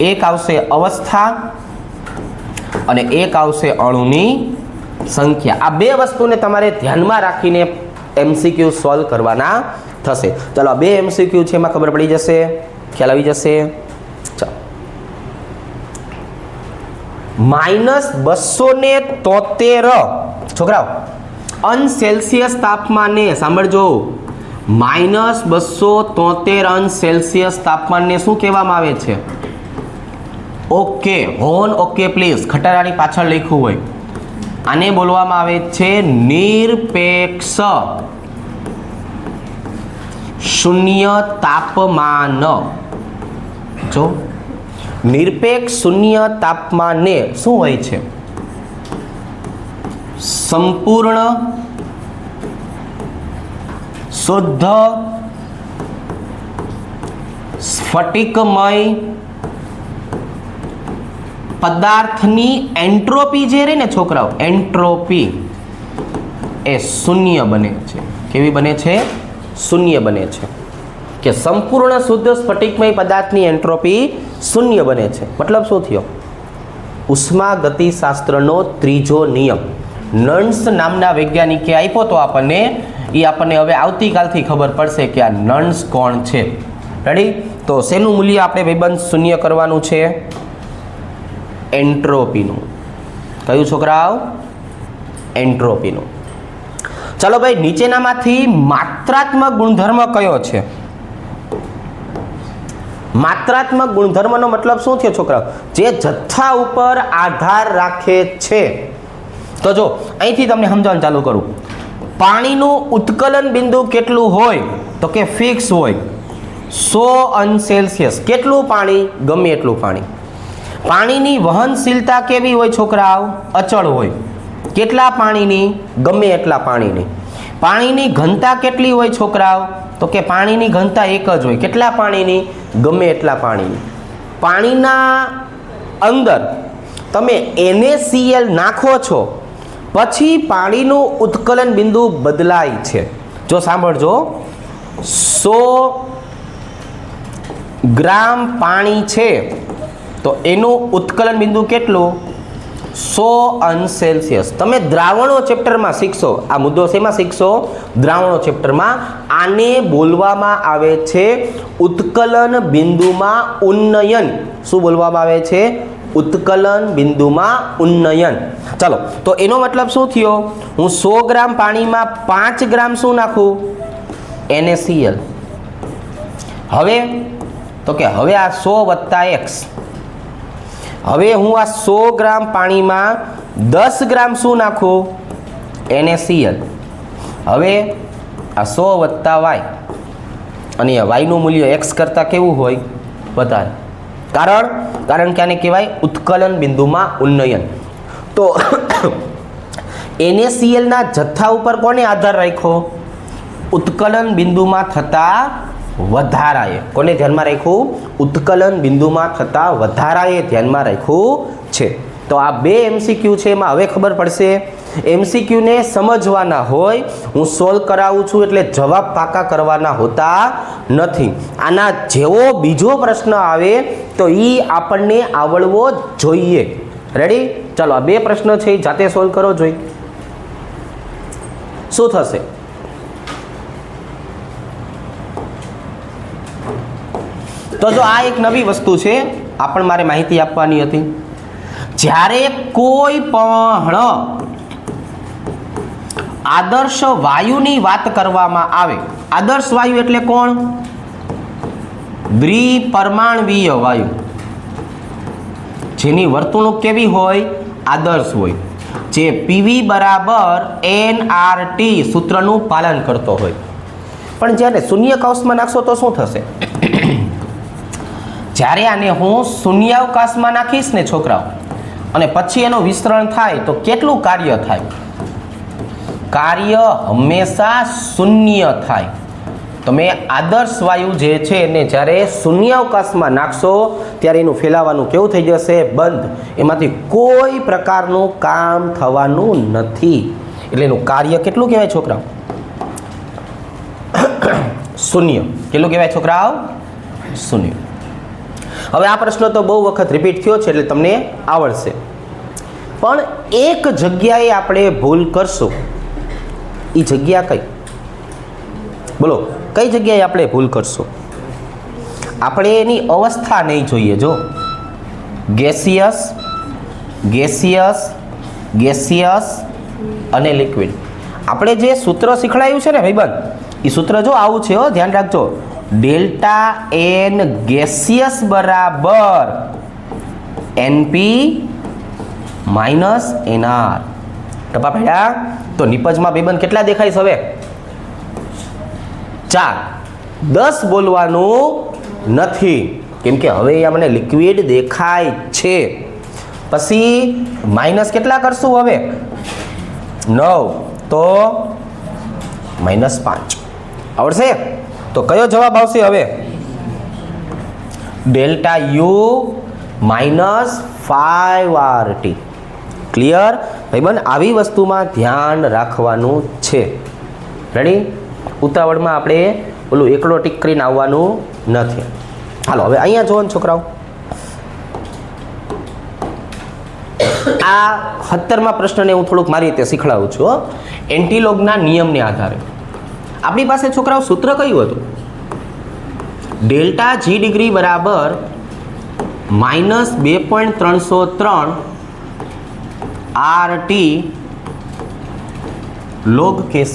એક આવશે અવસ્થા અને એક આવશે અણુની સંખ્યા. આ બે વસ્તુને તમારે ધ્યાનમાં રાખીને MCQ સોલ્વ કરવાના થશે. ચાલો આ બે MCQ છે, એમાં ખબર પડી જશે, ખ્યાલ આવી જશે. ચાલો -273 છોકરાઓ °C તાપમાને, સાંભળજો, -273 °C તાપમાનને શું કહેવામાં આવે છે? ઓકે, હોન ઓકે પ્લીઝ, ખટારાની પાછળ લખ્યું હોય. આને બોલવામાં આવે છે નિરપેક્ષ શૂન્ય તાપમાન. જો નિરપેક્ષ શૂન્ય તાપમાને શું હોય છે? સંપૂર્ણ શુદ્ધ સ્ફટિકમય પદાર્થની એન્ટ્રોપી જે રહી ને છોકરાઓ, એન્ટ્રોપી એ શૂન્ય બને છે. કેવી બને છે? શૂન્ય બને છે. કે સંપૂર્ણ શુદ્ધ સ્ફટિકમય પદાર્થની એન્ટ્રોપી શૂન્ય બને છે. મતલબ શું થયો? ઉષ્મા ગતિશાસ્ત્રનો ત્રીજો નિયમ નન્સ નામના વૈજ્ઞાનિકે આપ્યો તો આપણને, એ આપણને હવે આવતીકાલથી ખબર પડશે કે આ નન્સ કોણ છે. રેડી? તો શેનું મૂલ્ય આપણે ભાઈબંધ શૂન્ય કરવાનું છે? એન્ટ્રોપીનું. કયું છોકરાઓ? એન્ટ્રોપીનું. ચાલો ભાઈ, નીચેનામાંથી માત્રાત્મક ગુણધર્મ કયો છે? માત્રાત્મક ગુણધર્મનો મતલબ શું થયો છોકરાઓ? જે જથ્થા ઉપર આધાર રાખે છે. તો જો અહીંથી તમને સમજાવવાનું ચાલુ કરું. પાણીનું ઉત્કલન બિંદુ કેટલું હોય? તો કે ફિક્સ હોય 100 °C. કેટલું પાણી? ગમે એટલું પાણી. પાણીની વહનશીલતા કેવી હોય છોકરાઓ? અચળ હોય. કેટલા પાણીની? ગમે એટલા પાણીની. પાણીની ઘનતા કેટલી હોય છોકરાઓ? તો કે પાણીની ઘનતા એક જ હોય. કેટલા પાણીની? ગમે એટલા પાણીની. પાણીના અંદર તમે NaCl નાખો છો પછી પાણીનું ઉત્કલન બિંદુ બદલાય છે. જો સાંભળજો, 100 ગ્રામ પાણી છે તો એનું ઉત્કલન બિંદુ કેટલું? 100 °C. તમે દ્રાવણો ચેપ્ટરમાં શીખશો. આ મુદ્દો શેમાં શીખશો? દ્રાવણો ચેપ્ટરમાં. આને બોલવામાં આવે છે ઉત્કલન બિંદુમાં ઉન્નયન. શું બોલવામાં આવે છે? ઉત્કલન બિંદુમાં ઉન્નયન. ચાલો, તો એનો મતલબ શું થયો? હું 100 ગ્રામ પાણીમાં 5 ગ્રામ શું નાખું? NaCl. હવે તો કે હવે આ 100 + x. હવે હું આ 100 ગ્રામ પાણીમાં 10 ગ્રામ શું નાખું? NaCl. હવે આ 100 + y, અને yનું મૂલ્ય x કરતાં કેવું હોય? વધારે. કારણ કે આને કહેવાય ઉત્કલન બિંદુમાં ઉન્નયન. તો NaCl ના જથ્થા ઉપર કોને આધાર રાખ્યો? ઉત્કલન બિંદુમાં થતા વધારાએ. કોને ધ્યાનમાં રાખ્યું? ઉત્કલન બિંદુમાં થતા વધારાએ ધ્યાનમાં રાખ્યું છે. તો આ બે MCQ છે, એમાં હવે ખબર પડશે. MCQ ને સમજવાના હોય, હું સોલ્વ કરાવું છું એટલે જવાબ પાકા કરવાના હોતા નથી. આના જેવો બીજો પ્રશ્ન આવે તો એ આપણને આવડવો જોઈએ. રેડી? ચાલો આ બે પ્રશ્ન છે એ જાતે સોલ્વ કરો. જોઈ શું થશે? તો જો આ એક નવી વસ્તુ છે, આ પણ મારે માહિતી આપવાની હતી. જ્યારે કોઈ પણ આદર્શ વાયુની વાત કરવામાં આવે, આદર્શ વાયુ એટલે કોણ? દ્વિપરમાણવીય વાયુ, જેની વર્તણૂક કેવી હોય? આદર્શ હોય, જે PV = nRT સૂત્રનું પાલન કરતો હોય. પણ જ્યારે શૂન્ય કૌંસમાં નાખશો તો શું થશે? જ્યારે આને હું શૂન્યાવકાશમાં નાખીશ ને છોકરાઓ, અને પછી એનું વિસ્તરણ થાય તો કેટલું કાર્ય થાય? કાર્ય હંમેશા શૂન્ય થાય. તમે આદર્શ વાયુ જે છે એને જ્યારે શૂન્યાવકાશમાં નાખશો ત્યારે એનું ફેલાવાનું કેવું થઈ જશે? બંધ. એમાંથી કોઈ પ્રકારનું કામ થવાનું નથી. એટલે એનું કાર્ય કેટલું કહેવાય છોકરાઓ? શૂન્ય. કેટલું કહેવાય છોકરાઓ? શૂન્ય. હવે આ પ્રશ્ન તો બહુ વખત રિપીટ થયો છે એટલે તમને આવડશે. પણ એક જગ્યાએ આપણે ભૂલ કરશું. એ જગ્યા કઈ? બોલો, કઈ જગ્યાએ આપણે ભૂલ કરશું? આપણે એની અવસ્થા નહીં જોઈએ. જો ગેસિયસ, ગેસિયસ, ગેસિયસ અને લિક્વિડ. આપણે જે સૂત્ર શીખડાયું છે ને ભાઈબંધ, એ સૂત્ર જો આવું છે, ધ્યાન રાખજો. ડેલ્ટા એન ગેસિયસ બરાબર એનપી માઇનસ એનઆર. ટપા ભેડા. તો નિપજમાં ભાઈબંધ કેટલા દેખાય છે હવે? 4. 10 બોલવાનું નથી, કેમ કે હવે અહીંયા મને લિક્વિડ દેખાય છે. પછી માઇનસ કેટલા કરશું હવે? 9. તો -5 આવડશે? તો કયો જવાબ આવશે હવે? Delta you -5RT. ક્લિયર ભાઈબંધ? આવી વસ્તુમાં ધ્યાન રાખવાનું છે. રેડી? ઉતાવળમાં આપણે ઓલું એકડો ટીક કરીને આવવાનું નથી. હાલો હવે અહીંયા જોવો ને છોકરાઓ, આ 17મા પ્રશ્નને હું થોડુંક મારી રીતે શીખડાવું છું. એન્ટીલોગના નિયમને આધારે આપણી પાસે છોકરાઓ સૂત્ર કયું હતું? ડેલ્ટા જી ડિગ્રી બરાબર -2.303 RT log KC.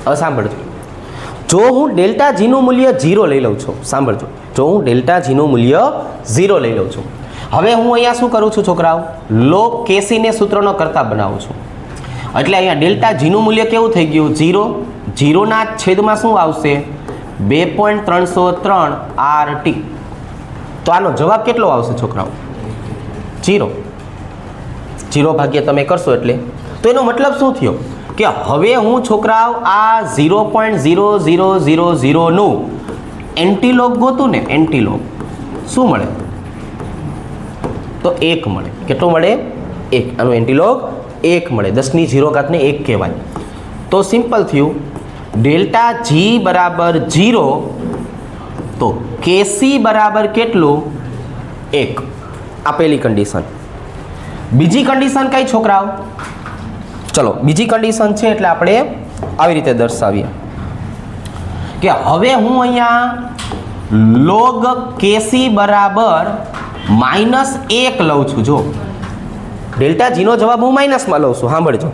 હવે સાંભળજો, જો હું ડેલ્ટા જીનું મૂલ્ય 0 લઈ લઉં છું, સાંભળજો, જો હું ડેલ્ટા જીનું મૂલ્ય 0 લઈ લઉં છું, હવે હું અહીંયા શું કરું છું છોકરાઓ? log KC ને સૂત્રનો કરતા બનાવું છું. એટલે અહીંયા ડેલ્ટા જીનું મૂલ્ય કેવું થઈ ગયું? 0. 0 ના છેદમાં શું આવશે? 2.303 RT. તો આનો જવાબ કેટલો આવશે છોકરાઓ? 0. 0 ભાગ્ય તમે કરશો એટલે તો એનો મતલબ શું થયો? કે હવે હું છોકરાઓ આ 0.0000 નું એન્ટીલોગ ગોતું ને, એન્ટીલોગ શું મળે? તો 1 મળે. કેટલું મળે? 1. આનું એન્ટીલોગ 1 મળે. 10ની 0 ઘાતને 1 કહેવાય. તો સિમ્પલ થયું, ડેલ્ટા જી બરાબર 0, તો કેસી બરાબર કેટલું? 1. આ પહેલી કન્ડિશન. બીજી કન્ડિશન કઈ છોકરાઓ? ચલો બીજી કન્ડિશન છે એટલે આપણે આવી રીતે દર્શાવીએ કે હવે હું અહીંયા log કેસી બરાબર -1 લઉં છું. જો ડેલ્ટા જીનો જવાબ હું માઇનસમાં લઉં છું, સાંભળજો.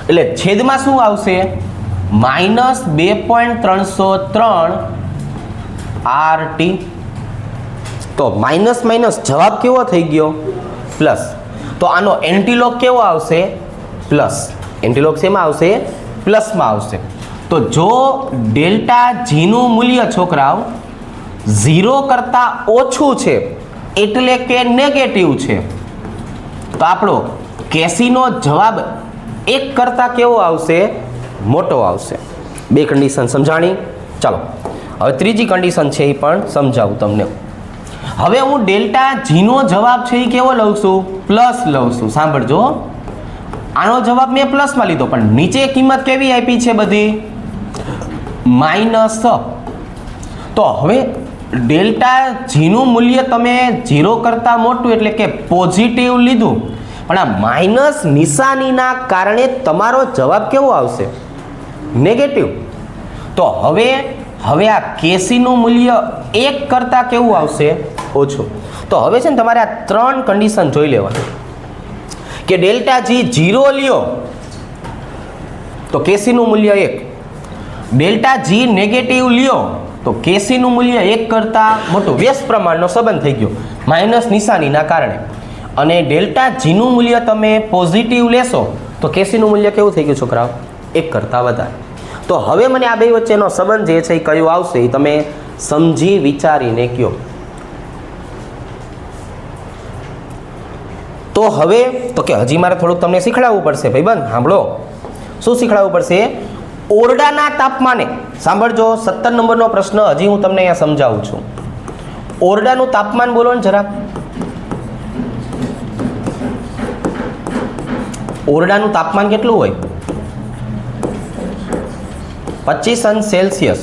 એટલે છેદમાં શું આવશે? -2.303 RT. તો માઇનસ માઇનસ જવાબ કેવો થઈ ગયો? પ્લસ. તો આનો એન્ટીલોગ કેવો આવશે? પ્લસ. એન્ટીલોગ શેમાં આવશે? પ્લસમાં આવશે. તો જો ડેલ્ટા જીનું મૂલ્ય છોકરાઓ 0 કરતાં ઓછું છે એટલે કે નેગેટિવ છે, તો આપણો કેસીનો જવાબ 1 કરતાં કેવો આવશે? મોટો આવશે. 2 કન્ડિશન સમજાણી? ચાલો હવે ત્રીજી કન્ડિશન છે એ પણ સમજાવું તમને. હવે હું ડેલ્ટા જીનો જવાબ છે એ કેવો લઉં છું? પ્લસ લઉં છું. સાંભળજો, આનો જવાબ મેં પ્લસમાં લીધો, પણ નીચે કિંમત કેવી આપી છે? બધી માઇનસ. તો હવે ડેલ્ટા જીનું મૂલ્ય તમે 0 કરતાં મોટું એટલે કે પોઝિટિવ લીધું, પણ આ માઇનસ નિશાનીના કારણે તમારો જવાબ કેવો આવશે? નેગેટિવ. તો હવે આ કેસીનું મૂલ્ય 1 કરતાં કેવું આવશે? ઓછું. તો હવે છે ને તમારે આ 3 કન્ડિશન જોઈ લેવાની કે ડેલ્ટા જી 0 લ્યો તો કેસીનું મૂલ્ય 1, ડેલ્ટા જી નેગેટિવ લ્યો તો કેસીનું મૂલ્ય 1 કરતાં મોટું. વ્યસ્ત પ્રમાણનો સંબંધ થઈ ગયો માઇનસ નિશાનીના કારણે. અને ડેલ્ટા જીનું મૂલ્ય તમે પોઝિટિવ લેશો તો કેસીનું મૂલ્ય કેવું થઈ ગયું છોકરાઓ? 1 કરતાં વધારે. તો હવે મને આ બે વચ્ચેનો સંબંધ જે છે એ કયો આવશે એ તમે સમજી વિચારીને કહો. તો હવે તો કે હજી મારે થોડુંક તમને શીખડાવવું પડશે ભાઈબંધ. સાંભળો, શું શીખડાવવું પડશે? ઓરડાના તાપમાને. સાંભળજો, 17 નંબરનો પ્રશ્ન હજી હું તમને અહીંયા સમજાવું છું. ઓરડાનું તાપમાન બોલો ને જરાક. ઓરડાનું તાપમાન કેટલું હોય? 25 અંશ સેલ્સિયસ.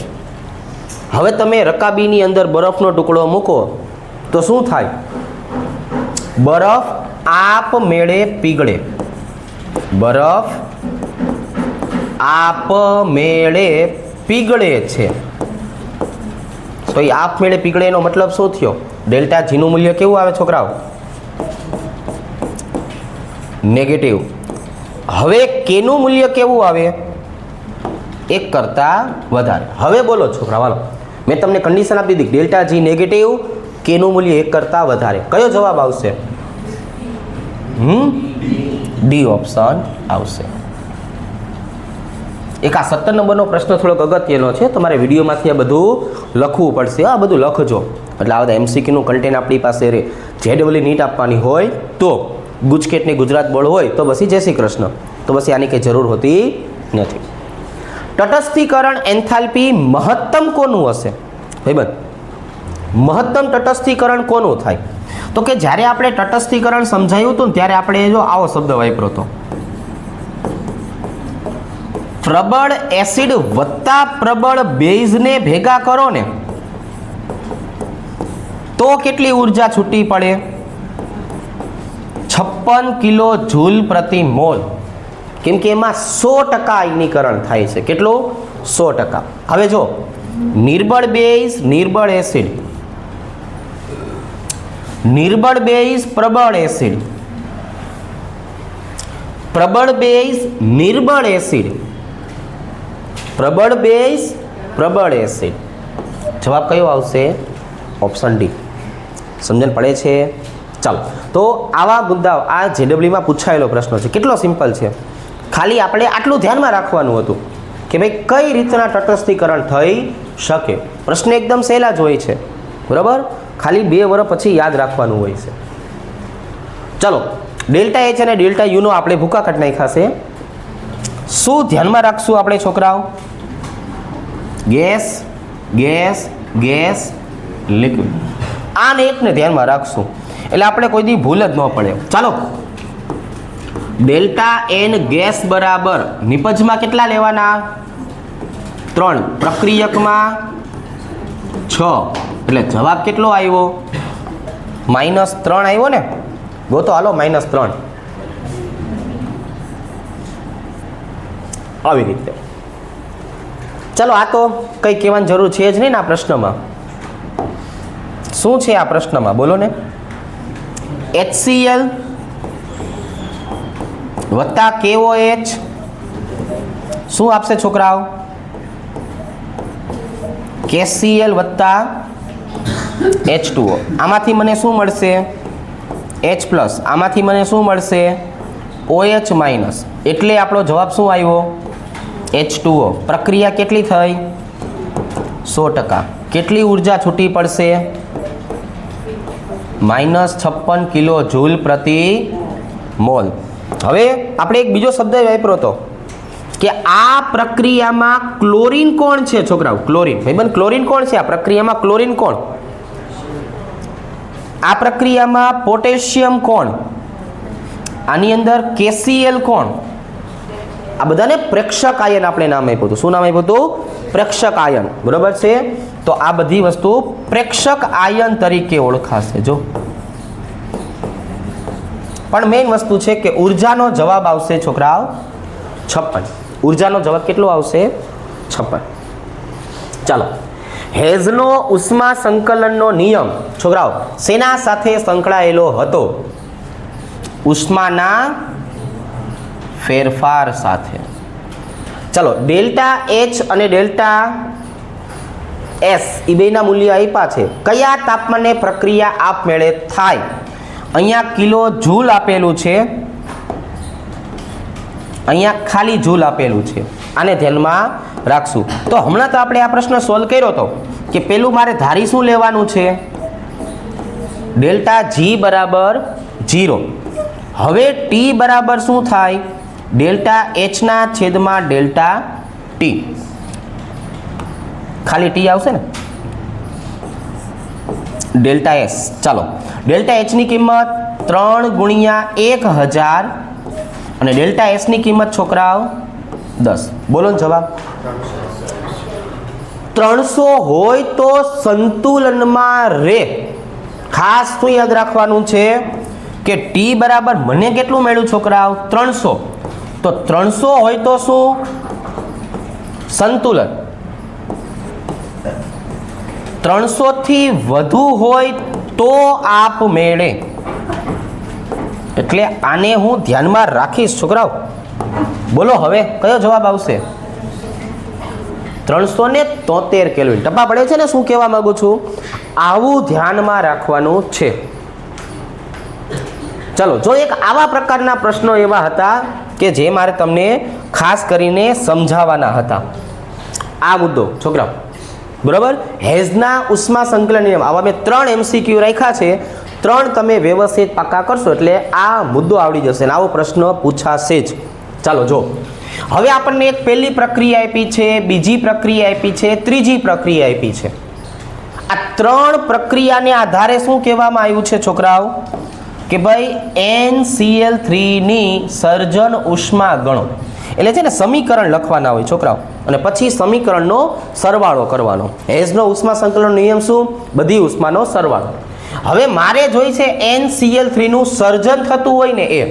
હવે તમે રકાબીની અંદર બરફનો ટુકડો મૂકો તો શું થાય? બરફ આપમેળે પીગળે. બરફ આપમેળે પીગળે છે. તો એ આપમેળે પીગળે એનો મતલબ શું થયો? ડેલ્ટા જીનું મૂલ્ય કેવું આવે છોકરાઓ? નેગેટિવ. હવે કેનું મૂલ્ય કેવું આવે? 1 કરતાં વધારે. હવે બોલો છોકરા, હાલો મેં તમને કન્ડિશન આપી દીધી, ડેલ્ટા જી નેગેટિવ, કેનું મૂલ્ય 1 કરતાં વધારે. કયો જવાબ આવશે? ડી ઓપ્શન આવશે. એક આ 17 નંબરનો પ્રશ્ન થોડોક અગત્યનો છે, તમારે વિડીયોમાંથી આ બધું લખવું પડશે. આ બધું લખજો એટલે આ બધા એમસીક્યુનું કન્ટેન્ટ આપણી પાસે રહે. જેડબલી નીટ આપવાની હોય તો, ગુજકેટની ગુજરાત બોર્ડ હોય તો પછી જય શ્રી કૃષ્ણ, તો પછી આની કંઈ જરૂર હોતી નથી. તટસ્થીકરણ એન્થાલ્પી મહત્તમ કોનું હશે ભાઈબંધ? મહત્તમ તટસ્થીકરણ કોનું થાય? તો કે જ્યારે આપણે તટસ્થીકરણ સમજાયું હતું ને ત્યારે આપણે જો આવો શબ્દ વાપર્યો હતો, પ્રબળ એસિડ વત્તા પ્રબળ બેઝને ભેગા કરો ને તો કેટલી ઉર્જા છૂટી પડે? 56 કિલો જૂલ પ્રતિ મોલ. કેમ કે એમાં 100% આયનીકરણ થાય છે. કેટલું? 100%. હવે જો નિર્બળ બેઝ નિર્બળ એસિડ, નિર્બળ બેઝ પ્રબળ એસિડ, પ્રબળ બેઝ નિર્બળ એસિડ, પ્રબળ બેઝ પ્રબળ એસિડ. જવાબ કયો આવશે? Option D. સમજણ પડે છે? ચાલો, તો આવા મુદ્દાઓ આ જેડબલ્યુમાં પૂછાયેલો પ્રશ્ન છે. કેટલો સિમ્પલ છે, ખાલી આપણે આટલું ધ્યાનમાં રાખવાનું હતું કે ભાઈ કઈ રીતના તટસ્થીકરણ થઈ શકે. પ્રશ્ન એકદમ સહેલા જ હોય છે, બરાબર? ખાલી 2 વર્ષ પછી યાદ રાખવાનું હોય છે. ચલો, ડેલ્ટા એચ અને ડેલ્ટા યુનો આપણે ભૂકા કાઢી નાખ્યા છે. શું ધ્યાનમાં રાખશું આપણે છોકરાઓ? Gas, gas, gas, liquid. આને એકને ધ્યાનમાં રાખશું એટલે આપણે કોઈ દી ભૂલ જ ન પડે. ચાલો, ડેલ્ટા એન ગેસ બરાબર નિપજમાં કેટલા લેવાના? 3, પ્રક્રિયકમાં 6. એટલે જવાબ કેટલો આવ્યો? -3 આવ્યો ને? ગોતો હાલો, -3. આવી રીતે. ચલો, આ તો કંઈ કહેવાની જરૂર છે જ નહીં ને આ પ્રશ્નમાં. શું છે આ પ્રશ્નમાં બોલો ને? HCl વત્તા KOH શું આપશે છોકરાઓ? KCl વત્તા H2O. આમાંથી મને શું મળશે? H+. આમાંથી મને શું મળશે? OH-. એટલે આપણો જવાબ શું આવ્યો? H2O. પ્રક્રિયા કેટલી થઈ? 100%. કેટલી ઉર્જા છૂટી પડશે? -56 કિલો જૂલ પ્રતિ મોલ. હવે આપણે એક બીજો શબ્દ વાપર્યો હતો કે આ પ્રક્રિયામાં ક્લોરીન કોણ છે છોકરાઓ? ક્લોરીન. ભાઈબંધ, ક્લોરીન કોણ છે આ પ્રક્રિયામાં? ક્લોરીન કોણ? આ પ્રક્રિયામાં પોટેશિયમ કોણ? આની અંદર KCl કોણ? આ બધાને પ્રેક્ષક આયન આપણે નામ આપ્યું હતું. શું નામ આપ્યું હતું? પ્રેક્ષક આયન. બરોબર છે? તો આ બધી વસ્તુ પ્રેક્ષક આયન તરીકે ઓળખાશે. જો પણ મેઇન વસ્તુ છે કે ઉર્જાનો જવાબ આવશે છોકરાઓ 56. ઉર્જાનો જવાબ કેટલો આવશે? 56. ચાલો, હેઝનો ઉષ્મા સંકલનનો નિયમ છોકરાઓ શેના સાથે સંકળાયેલો હતો? ઉષ્માના ફેરફાર સાથે. ચલો, ડેલ્ટા એચ અને ડેલ્ટા એસ એ બેના મૂલ્ય આપ્યા છે. કયા તાપમાને પ્રક્રિયા આપમેળે થાય? અહીંયા કિલો જૂલ આપેલું છે, અહીંયા ખાલી જૂલ આપેલું છે. આને ધ્યાનમાં રાખશું. તો હમણાં તો આપણે આ પ્રશ્ન સોલ્વ કર્યો હતો કે પેલું મારે ધારી શું લેવાનું છે? ડેલ્ટા જી બરાબર 0. હવે ટી બરાબર શું થાય? ડેલ્ટા એચના છેદમાં ડેલ્ટા ટી. ખાલી ટી આવશે ને? Delta S. ચાલો, ડેલ્ટા એચની કિંમત 3 × 1000 અને ડેલ્ટા એસની કિંમત છોકરાઓ 10. બોલો ને જવાબ. 300 હોય તો સંતુલનમાં રહે. ખાસ શું યાદ રાખવાનું છે કે ટી બરાબર મને કેટલું મળ્યું છોકરાઓ? 300. તો 300 હોય તો શું? સંતુલન. 300 થી વધુ હોય તો આપમેળે. એટલે આને હું ધ્યાનમાં રાખીશ છોકરાઓ. બોલો હવે કયો જવાબ આવશે? 373 કેલ્વિન. ટપા પડે છે ને શું કહેવા માંગુ છું? આવું ધ્યાનમાં રાખવાનું છે. ચલો, જો એક આવા પ્રકારના પ્રશ્નો એવા હતા કે જે મારે તમને ખાસ કરીને સમજાવવાના હતા. આ મુદ્દો છોકરાઓ, બરાબર? હેઝના ઉષ્મા સંકલન નિયમ, આવા મેં 3 MCQ રાખ્યા છે. 3 તમે વ્યવસ્થિત પાકા કરશો એટલે આ મુદ્દો આવડી જશે અને આવો પ્રશ્ન પૂછાશે જ. ચાલો જો, હવે આપણને એક પહેલી પ્રક્રિયા આપી છે, બીજી પ્રક્રિયા આપી છે, ત્રીજી પ્રક્રિયા આપી છે. આ 3 પ્રક્રિયાને આધારે શું કહેવામાં આવ્યું છે છોકરાઓ? કે ભાઈ NCl3 ની સર્જન ઉષ્મા ગણો. એટલે છે ને સમીકરણ લખવાના હોય છોકરાઓ અને પછી સમીકરણનો સરવાળો કરવાનો. હેઝનો ઉષ્મા સંકલનનો નિયમ શું? બધી ઉષ્માનો સરવાળો. હવે મારે જોઈ છે NCl3 નું સર્જન થતું હોય ને એ.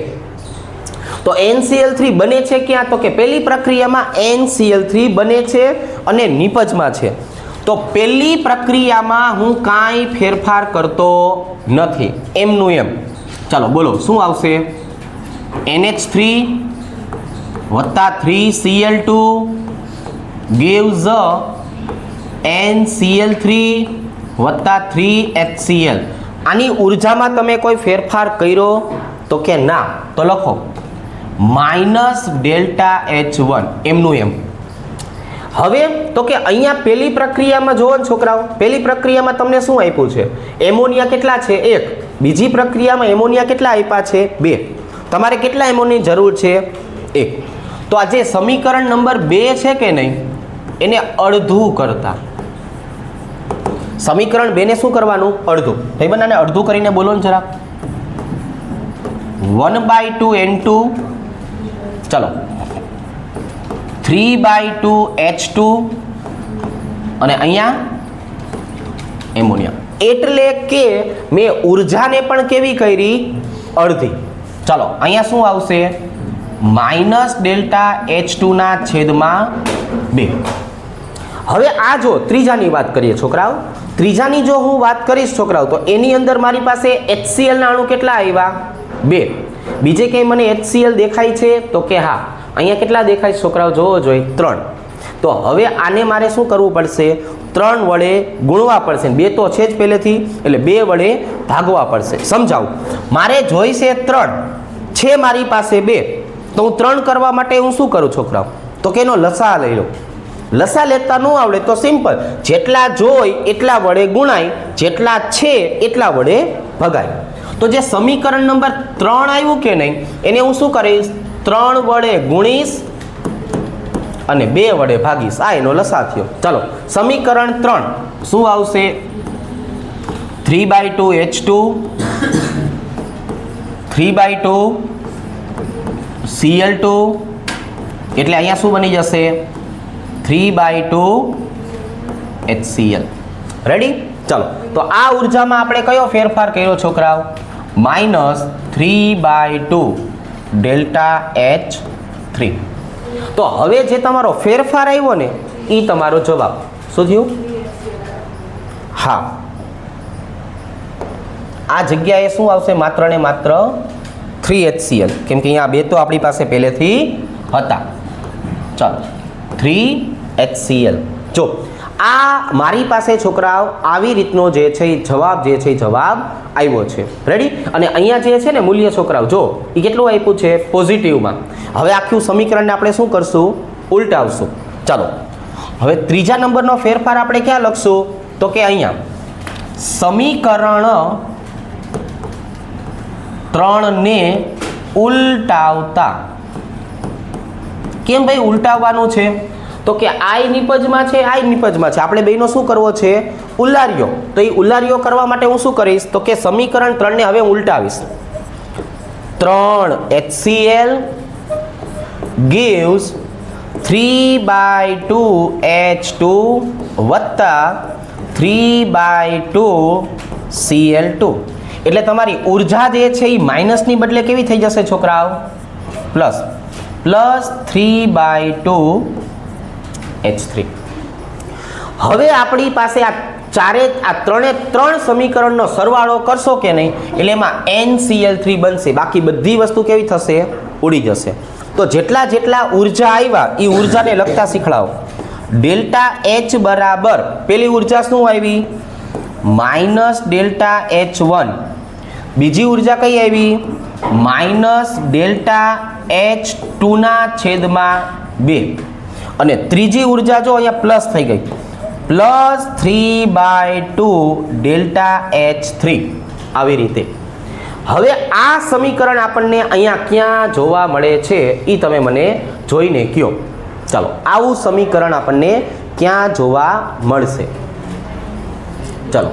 તો NCl3 બને છે ક્યાં? તો કે પહેલી પ્રક્રિયામાં NCl3 બને છે અને નિપજમાં છે. તો પહેલી પ્રક્રિયામાં હું કાંઈ ફેરફાર કરતો નથી, એમનું એમ. ચાલો બોલો શું આવશે? NH3 વત્તા 3Cl2 gives NCl3 વત્તા 3HCl. આની ઉર્જામાં તમે કોઈ ફેરફાર કર્યો? તો કે ના. તો લખો -ΔH1 એમનું એમ. હવે તો કે અહીંયા પહેલી પ્રક્રિયામાં જોવો ને છોકરાઓ, પહેલી પ્રક્રિયામાં તમને શું આપ્યું છે? એમોનિયા કેટલા છે? 1. બીજી પ્રક્રિયામાં એમોનિયા કેટલા આપ્યા છે? 2. તમારે કેટલા એમોનિયાની જરૂર છે? 1. તો આ જે સમીકરણ નંબર 2 છે કે નહીં, એને અડધું કરતા. સમીકરણ 2 ને શું કરવાનું? અડધું. ભાઈ બનાને અડધું કરીને બોલો ને જરા. 1/2 N2, ચલો 3/2 H2 અને અહીંયા એમોનિયા. એટલે કે મેં ઉર્જાને પણ કેવી કરી? અડધી. ચાલો અહીંયા શું આવશે? -ΔH2 ના છેદમાં 2. હવે આ જો ત્રીજાની વાત કરીએ છોકરાઓ. ત્રીજાની જો હું વાત કરીશ છોકરાઓ તો એની અંદર મારી પાસે HCl ના અણુ કેટલા આવ્યા? 2. બીજે કંઈ મને HCl દેખાય છે? તો કે હા. અહીંયા કેટલા દેખાય છોકરાઓ? જોવો જોઈએ 3. તો હવે આને મારે શું કરવું પડશે? 3 વડે ગુણવા પડશે. 2 તો છે જ પહેલેથી, એટલે 2 વડે ભાગવા પડશે. સમજાવું, મારે જોઈશે 3, છે મારી પાસે 2. તો હું 3 કરવા માટે હું શું કરું છોકરાઓ? તો કે એનો લસા લઈ લો. લસા લેતા ન આવડે તો સિમ્પલ, જેટલા જોઈ એટલા વડે ગુણાય, જેટલા છે એટલા વડે ભગાય. તો જે સમીકરણ નંબર 3 આવ્યું કે નહીં, એને હું શું કરીશ? 3 વડે ગુણીશ અને 2 વડે ભાગીશ. આ એનો લસા થયો. ચાલો સમીકરણ 3 શું આવશે? 3/2 H2 3/2 Cl2 એટલે અહીંયા શું બની જશે? 3/2 HCl. રેડી? ચાલો તો આ ઉર્જામાં આપણે કયો ફેરફાર કર્યો છોકરાઓ? -3/2 ΔH3. તો હવે જે તમારો ફેરફાર આવ્યો ને એ તમારો જવાબ. શું થયું? હા, આ જગ્યાએ શું આવશે? માત્ર ને માત્ર 3HCl, કેમ કે અહીંયા 2 તો આપણી પાસે પહેલેથી હતા. ચાલો 3HCl. જો આ મારી પાસે છોકરાઓ આવી રીતનો જે છે જવાબ જવાબ આવ્યો છે. રેડી? અને અહીંયા જે છે ને મૂલ્ય છોકરાઓ જો એ કેટલું આપ્યું છે? પોઝિટિવમાં. હવે આખું સમીકરણને આપણે શું કરશું? ઉલટાવશું. ચાલો હવે ત્રીજા નંબરનો ફેરફાર આપણે ક્યાં લખશું? તો કે અહીંયા સમીકરણ 3 ને ઉલટાવતા. કેમ ભાઈ ઉલટાવવાનું છે? તો કે આઈ નિપજમાં છે, આઈ નિપજમાં છે. આપણે બેનો શું કરવો છે? ઉલાર્યો. તો એ ઉલાર્યો કરવા માટે હું શું કરીશ? તો કે સમીકરણ 3 ને હવે ઉલટાવીશ. 3HCl gives 3/2 H2 વત્તા 3/2 Cl2. એટલે તમારી ઉર્જા જે છે એ માઇનસની બદલે કેવી થઈ જશે છોકરાઓ? પ્લસ. Plus 3/2 H3. હવે આપણી પાસે આ ત્રણે ત્રણ સમીકરણનો સરવાળો કરશો કે નહીં, એટલે એમાં NCl3 બનશે, બાકી બધી વસ્તુ કેવી થશે? ઉડી જશે. તો જેટલા ઉર્જા આવ્યા એ ઉર્જાને લખતા શીખડાવો. ડેલ્ટા H બરાબર પેલી ઉર્જા શું આવી? Minus delta H1. બીજી ઉર્જા કઈ આવી? Minus delta H2/2. અને ત્રીજી ઉર્જા જો અહીંયા પ્લસ થઈ ગઈ, પ્લસ 3/2 ડેલ્ટા H3. આવી રીતે હવે આ સમીકરણ આપણને અહીંયા ક્યાં જોવા મળે છે એ તમે મને જોઈને કહો. ચાલો, આવું સમીકરણ આપણને ક્યાં જોવા મળશે? ચાલો,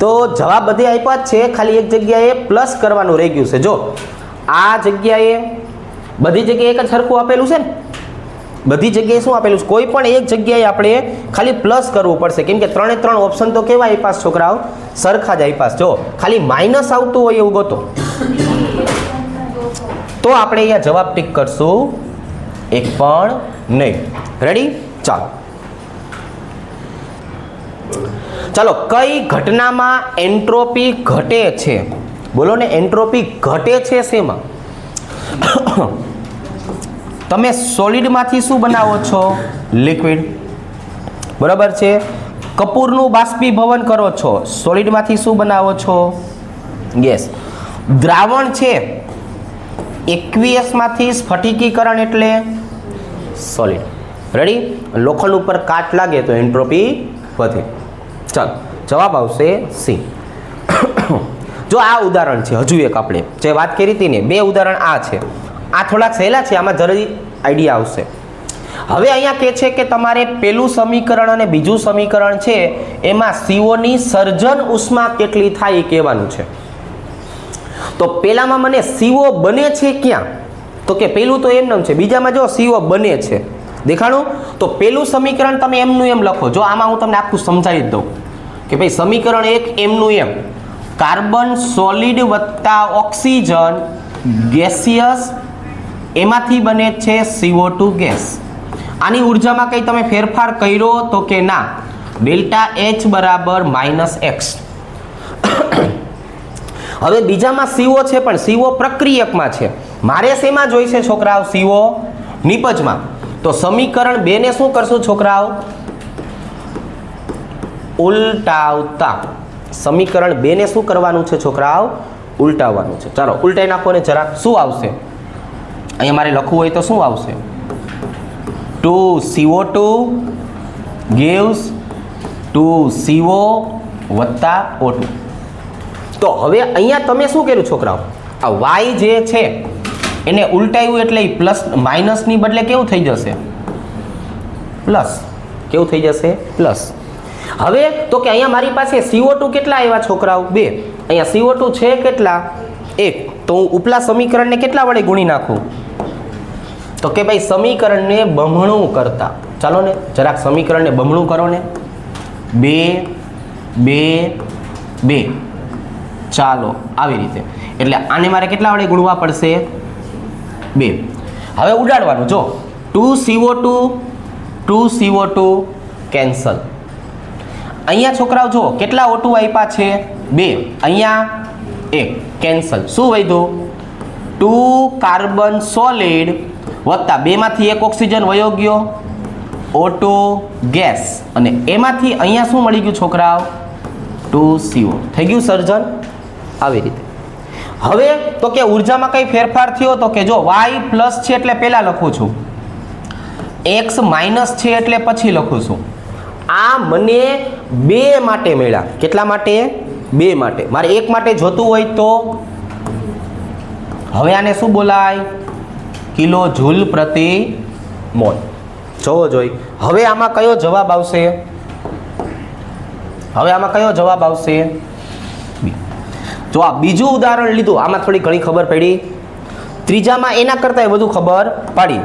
તો જવાબ બધે આપ્યા જ છે, ખાલી એક જગ્યાએ પ્લસ કરવાનું રહી ગયું છે. જો આ જગ્યાએ બધી જગ્યાએ એક જ સરખું આપેલું છે ને, બધી જગ્યાએ શું આપેલું છે? કોઈ પણ એક જગ્યાએ આપણે ખાલી પ્લસ કરવું પડશે, કેમ કે ત્રણે ત્રણ ઓપ્શન તો કેવા આપ્યા છોકરાઓ? સરખા જ આપ્યા. જો ખાલી માઇનસ આવતું હોય એવું ગોતો, તો આપણે અહીંયા જવાબ ટીક કરશું, એક પણ નહીં. રેડી? ચાલો, કઈ ઘટનામાં એન્ટ્રોપી ઘટે છે? બોલો ને, એન્ટ્રોપી ઘટે છે શેમાં? તમે સોલિડમાંથી શું બનાવો છો? લિક્વિડ. બરાબર છે. કપૂરનું બાષ્પીભવન કરો છો, સોલિડમાંથી શું બનાવો છો? ગેસ. દ્રાવણ છે એક્વિયસમાંથી સ્ફટિકીકરણ એટલે સોલિડ. રેડી? લોખંડ ઉપર કાટ લાગે તો એન્ટ્રોપી વધે. ચાલો, જવાબ આવશે સી. જો આ ઉદાહરણ છે, હજુ એક આપણે જે વાત કરી હતી ને, બે ઉદાહરણ આ છે. આ થોડાક સહેલા છે, આમાં જલ્દી આઈડિયા આવશે. હવે અહીંયા કહે છે કે તમારે પેલું સમીકરણ અને બીજું સમીકરણ છે એમાં CO ની સર્જન ઉષ્મા કેટલી થાય એ કહેવાનું છે. તો પેલામાં મને CO બને છે ક્યાં? તો કે પેલું તો એમનું છે, બીજામાં જો CO બને છે દેખાણું. તો પેલું સમીકરણ તમે એમનું એમ લખો. જો આમાં હું તમને આખું સમજાવી દઉં કે ભાઈ સમીકરણ એક એમનું એમ, કાર્બન સોલિડ વત્તા ઓક્સિજન ગેસિયસ, એમાંથી બને છે CO2 ગેસ. આની ઉર્જામાં કંઈ તમે ફેરફાર કર્યો તો કે ના? ડેલ્ટા H બરાબર -x. હવે બીજામાં CO છે પણ CO પ્રક્રિયકમાં છે, મારે શેમાં જોઈશે છોકરાઓ? CO નિપજમાં. તો સમીકરણ 2 ને શું કરશું છોકરાઓ? ઉલટાવતા. સમીકરણ 2 ને શું કરવાનું છે છોકરાઓ? ઉલટાવવાનું છે. ચાલો ઉલટાઈ નાખો ને જરા. શું આવશે અહીંયા મારે લખવું હોય તો? શું આવશે? 2CO2 gives 2CO વત્તા O2. તો હવે અહીંયા તમે શું કર્યું છોકરાઓ? આ y જે છે એને ઉલટાવ્યું એટલે પ્લસ માઇનસની બદલે કેવું થઈ જશે? પ્લસ. કેવું થઈ જશે? પ્લસ. હવે તો કે અહીંયા મારી પાસે CO2 કેટલા આવ્યા છોકરાઓ? 2. અહીંયા CO2 છે કેટલા? 1. તો હું ઉપલા સમીકરણને કેટલા વડે ગુણી નાખું? તો કે ભાઈ સમીકરણને બમણું કરતા. ચાલો ને જરાક સમીકરણને બમણું કરો ને. 2 2 2. ચાલો આવી રીતે. એટલે આને મારે કેટલા વડે ગુણવા પડશે? 2. હવે ઉડાડવાનું. જો 2CO2 કેન્સલ. અહીંયા છોકરાઓ જો કેટલા O2 આપ્યા છે? 2. અહીંયા 1 કેન્સલ. શું વધ્યું? 2 કાર્બન સોલિડ વત્તા 2 માંથી 1 ઓક્સિજન વયો ગયો, O2 ગેસ, અને એમાંથી અહીંયા શું મળી ગયું છોકરાઓ? 2CO. થઈ ગયું સર્જન. આવી રીતે. હવે તો કે ઉર્જામાં કઈ ફેરફાર થયો? તો કે જો y પ્લસ છે એટલે પહેલા લખું છું, x માઇનસ છે એટલે પછી લખું છું. આ મને 2 માટે મળ્યા. કેટલા માટે? 2 માટે. મારે 1 માટે જોતું હોય તો હવે આને શું બોલાય? કિલો જૂલ પ્રતિ મોલ. જોવો જોઈ. હવે આમાં કયો જવાબ આવશે? જો આ બીજું ઉદાહરણ લીધું, આમાં થોડી ઘણી ખબર પડી. ત્રીજામાં એના કરતાં વધુ ખબર પડી.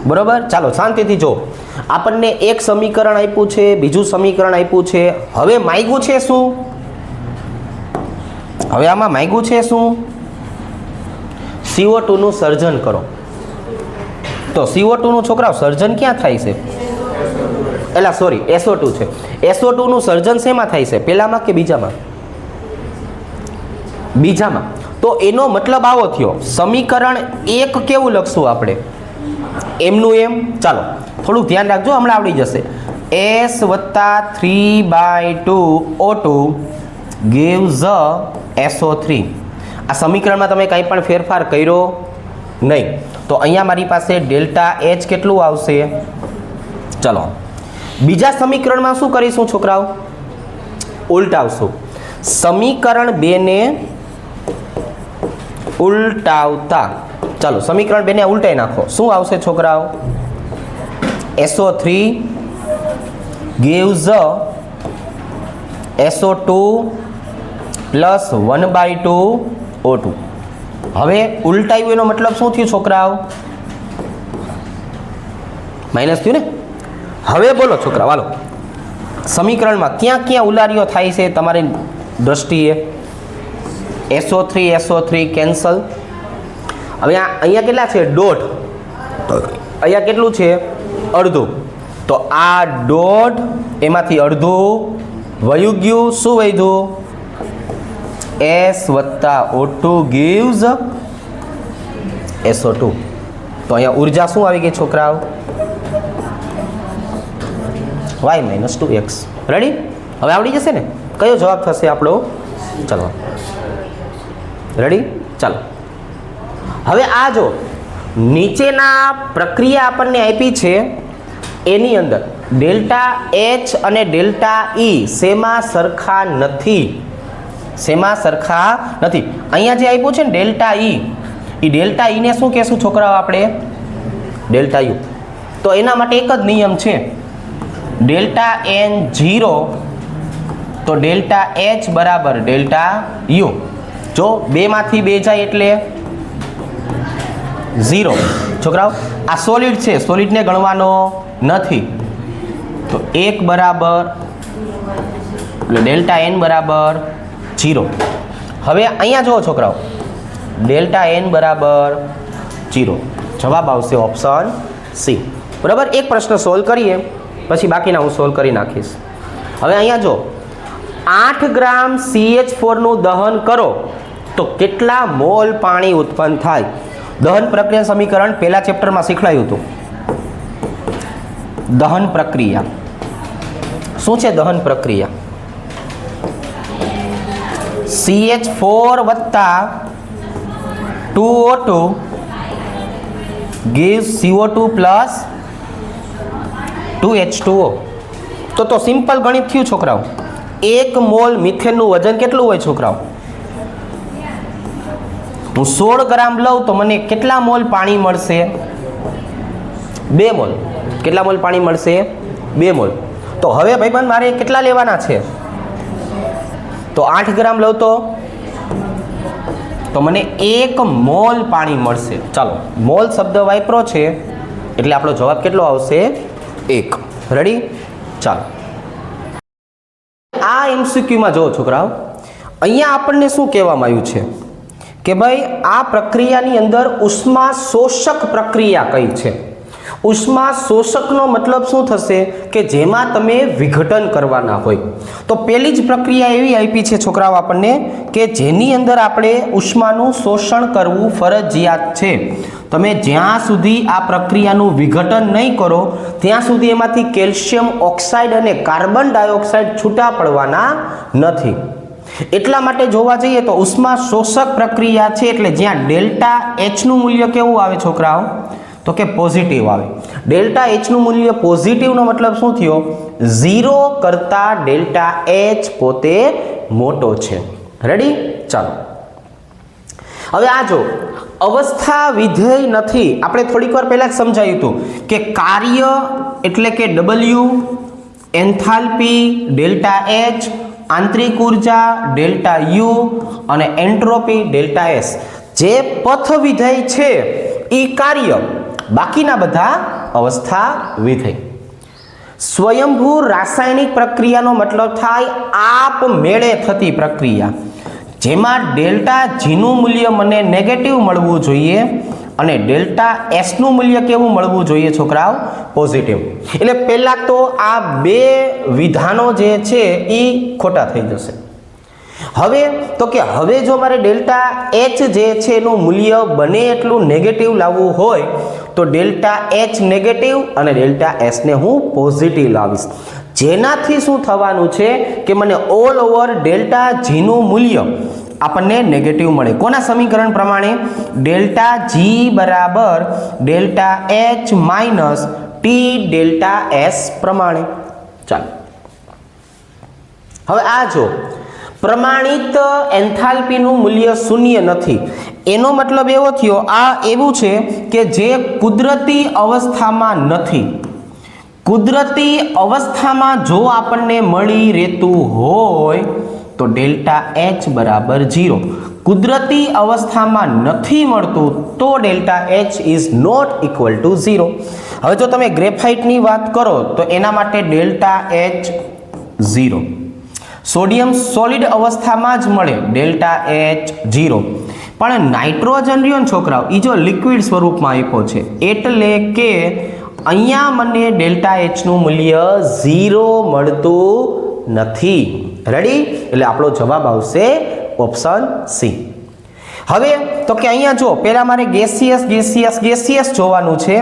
બરોબર? ચાલો શાંતિથી જો. આપણને એક સમીકરણ આપ્યું છે, બીજું સમીકરણ આપ્યું છે. હવે માંગ્યું છે શું? હવે આમાં માંગ્યું છે શું? CO2 નું સર્જન કરો. તો CO2 નું છોકરાઓ સર્જન ક્યાં થાય છે? એલા સોરી, SO2 છે. SO2 નું સર્જન શેમાં થાય છે? પહેલામાં કે બીજામાં? બીજામાં. તો એનો મતલબ આવો થયો. સમીકરણ 1 કેવું લખશું આપણે? એમનું એમ. ચાલો થોડુંક ધ્યાન રાખજો, હમણાં આવડી જશે. S વત્તા 3/2 O2 gives SO3. આ સમીકરણમાં તમે કંઈ પણ ફેરફાર કર્યો નહીં, તો અહીંયા મારી પાસે ડેલ્ટા H કેટલું આવશે? ચલો બીજા સમીકરણમાં શું કરીશું છોકરાઓ? ઉલટાવશું. સમીકરણ 2 ને ઉલટાવતા, ચાલો સમીકરણ 2 ને ઉલટાઈ નાખો. શું આવશે છોકરાઓ? SO3 gives SO2 plus 1/2 O2. હવે ઉલટાયું એનો મતલબ શું થયું છોકરાઓ? માઇનસ થયું ને? હવે બોલો છોકરાઓ, હાલો સમીકરણમાં ક્યાં ક્યાં ઉલારીઓ થાય છે તમારી દ્રષ્ટિએ? SO3 cancel. હવે અહીંયા કેટલા છે? દોઢ. અહીંયા કેટલું છે? અડધું. તો આ દોઢ એમાંથી અડધું વયું ગયું. શું વધ્યું? S વત્તા O2 gives SO2. તો અહીંયા ઉર્જા શું આવી ગઈ છોકરાઓ? y - 2x. રેડી? હવે આવડી જશે ને? કયો જવાબ થશે આપણો? ચલો રેડી? ચાલો હવે આ જો નીચેના પ્રક્રિયા આપણને આપી છે, એની અંદર ડેલ્ટા H અને ડેલ્ટા E શેમાં સરખા નથી? શેમાં સરખા નથી? અહીંયા જે આપ્યું છે ને ડેલ્ટા E, એ ડેલ્ટા E ને શું કહેશું છોકરાઓ આપણે? Delta U. તો એના માટે એક જ નિયમ છે, ડેલ્ટા N 0 તો ડેલ્ટા H બરાબર ડેલ્ટા U. જો 2 માંથી 2 જાય એટલે 0. છોકરાઓ આ સોલિડ છે, સોલિડને ગણવાનો નથી. તો 1 બરાબર એટલે ડેલ્ટા N બરાબર 0. હવે અહીંયા જુઓ છોકરાઓ, ડેલ્ટા N બરાબર 0. જવાબ આવશે ઓપ્શન સી. બરાબર? એક પ્રશ્ન સોલ્વ કરીએ પછી બાકીના હું સોલ્વ કરી નાખીશ. હવે અહીંયા જો 8 ગ્રામ CH4 નું દહન કરો તો કેટલા મોલ પાણી ઉત્પન્ન થાય? દહન પ્રક્રિયા સમીકરણ પહેલા ચેપ્ટરમાં શીખવાયું હતું. દહન પ્રક્રિયા શું છે? દહન પ્રક્રિયા CH4 વત્તા 2O2 gives CO2 plus 2H2O. તો સિમ્પલ ગણિત થયું છોકરાઓ. 1 મોલ મિથેનનું વજન કેટલું હોય છોકરાઓ? હું 16 ગ્રામ લઉં તો મને કેટલા મોલ પાણી મળશે? 2 મોલ. કેટલા મોલ પાણી મળશે? 2 મોલ. તો હવે ભાઈબંધ મારે કેટલા લેવાના છે? તો 8 ગ્રામ લઉં તો મને 1 મોલ પાણી મળશે. ચાલો મોલ શબ્દ વાપરો છે એટલે આપણો જવાબ કેટલો આવશે? 1. રેડી? ચાલો આ MCQમાં જો છોકરાઓ, અહીંયા આપણને શું કહેવામાં આવ્યું છે કે ભાઈ આ પ્રક્રિયાની અંદર ઉષ્મા શોષક પ્રક્રિયા કઈ છે? ઉષ્મા શોષકનો મતલબ શું થશે કે જેમાં તમે વિઘટન કરવાના હોય. તો પહેલી જ પ્રક્રિયા એવી આપી છે છોકરાઓ આપણને કે જેની અંદર આપણે ઉષ્માનું શોષણ કરવું ફરજિયાત છે. તમે જ્યાં સુધી આ પ્રક્રિયાનું વિઘટન નહીં કરો ત્યાં સુધી એમાંથી કેલ્શિયમ ઓક્સાઇડ અને કાર્બન ડાયોક્સાઇડ છૂટા પડવાના નથી. એટલા માટે જોવા જઈએ તો ઉષ્મા શોષક પ્રક્રિયા છે એટલે જ્યાં ડેલ્ટા H નું મૂલ્ય કેવું આવે છોકરાઓ? તો કે પોઝિટિવ આવે. ડેલ્ટા H નું મૂલ્ય પોઝિટિવનો મતલબ શું થયો? 0 કરતા ડેલ્ટા H પોતે મોટો છે. રેડી? ચાલો હવે આ જો અવસ્થા વિધેય નથી. આપણે થોડીક વાર પહેલા જ સમજાયું હતું કે કાર્ય એટલે કે W, એન્થાલ્પી ડેલ્ટા H, આંતરિક ઉર્જા ડેલ્ટા U અને એન્ટ્રોપી ડેલ્ટા S. જે પથ વિધેય છે એ કાર્ય, બાકીના બધા અવસ્થા વિધેય. સ્વયંભૂ રાસાયણિક પ્રક્રિયાનો મતલબ થાય આપમેળે થતી પ્રક્રિયા. જેમાં ડેલ્ટા જીનું મૂલ્ય મને નેગેટિવ મળવું જોઈએ અને ડેલ્ટા એસનું મૂલ્ય કેવું મળવું જોઈએ છોકરાઓ? પોઝિટિવ. એટલે પહેલાં તો આ બે વિધાનો જે છે એ ખોટા થઈ જશે. હવે તો કે હવે જો મારે ડેલ્ટા એચ જે છે એનું મૂલ્ય બને એટલું નેગેટિવ લાવવું હોય તો ડેલ્ટા એચ નેગેટિવ અને ડેલ્ટા એસને હું પોઝિટિવ લાવીશ, જેનાથી શું થવાનું છે કે મને ઓલ ઓવર ડેલ્ટા જીનું મૂલ્ય આપણને નેગેટિવ મળે. કોના સમીકરણ પ્રમાણે? ડેલ્ટા જી બરાબર delta H minus T delta S પ્રમાણે. ચાલો હવે આ જો પ્રમાણિત એન્થાલ્પીનું મૂલ્ય શૂન્ય નથી, એનો મતલબ એવો થયો આ એવું છે કે જે કુદરતી અવસ્થામાં નથી. કુદરતી અવસ્થામાં જો આપણને મળી રહેતું હોય તો ડેલ્ટા એચ બરાબર 0. કુદરતી અવસ્થામાં નથી મળતું તો delta H is not equal to 0. હવે જો તમે ગ્રેફાઇટની વાત કરો તો એના માટે ડેલ્ટા એચ 0. સોડિયમ સોલિડ અવસ્થામાં જ મળે ડેલ્ટા એચ 0. પણ નાઇટ્રોજન રહ્યો ને છોકરાઓ, એ જો લિક્વિડ સ્વરૂપમાં આપ્યો છે એટલે કે અહીંયા મને ડેલ્ટા એચનું મૂલ્ય 0 મળતું નથી. રેડી? એટલે આપણો જવાબ આવશે ઓપ્શન સી. હવે તો કે અહીંયા જો પહેલા મારે ગેસિયસ જોવાનું છે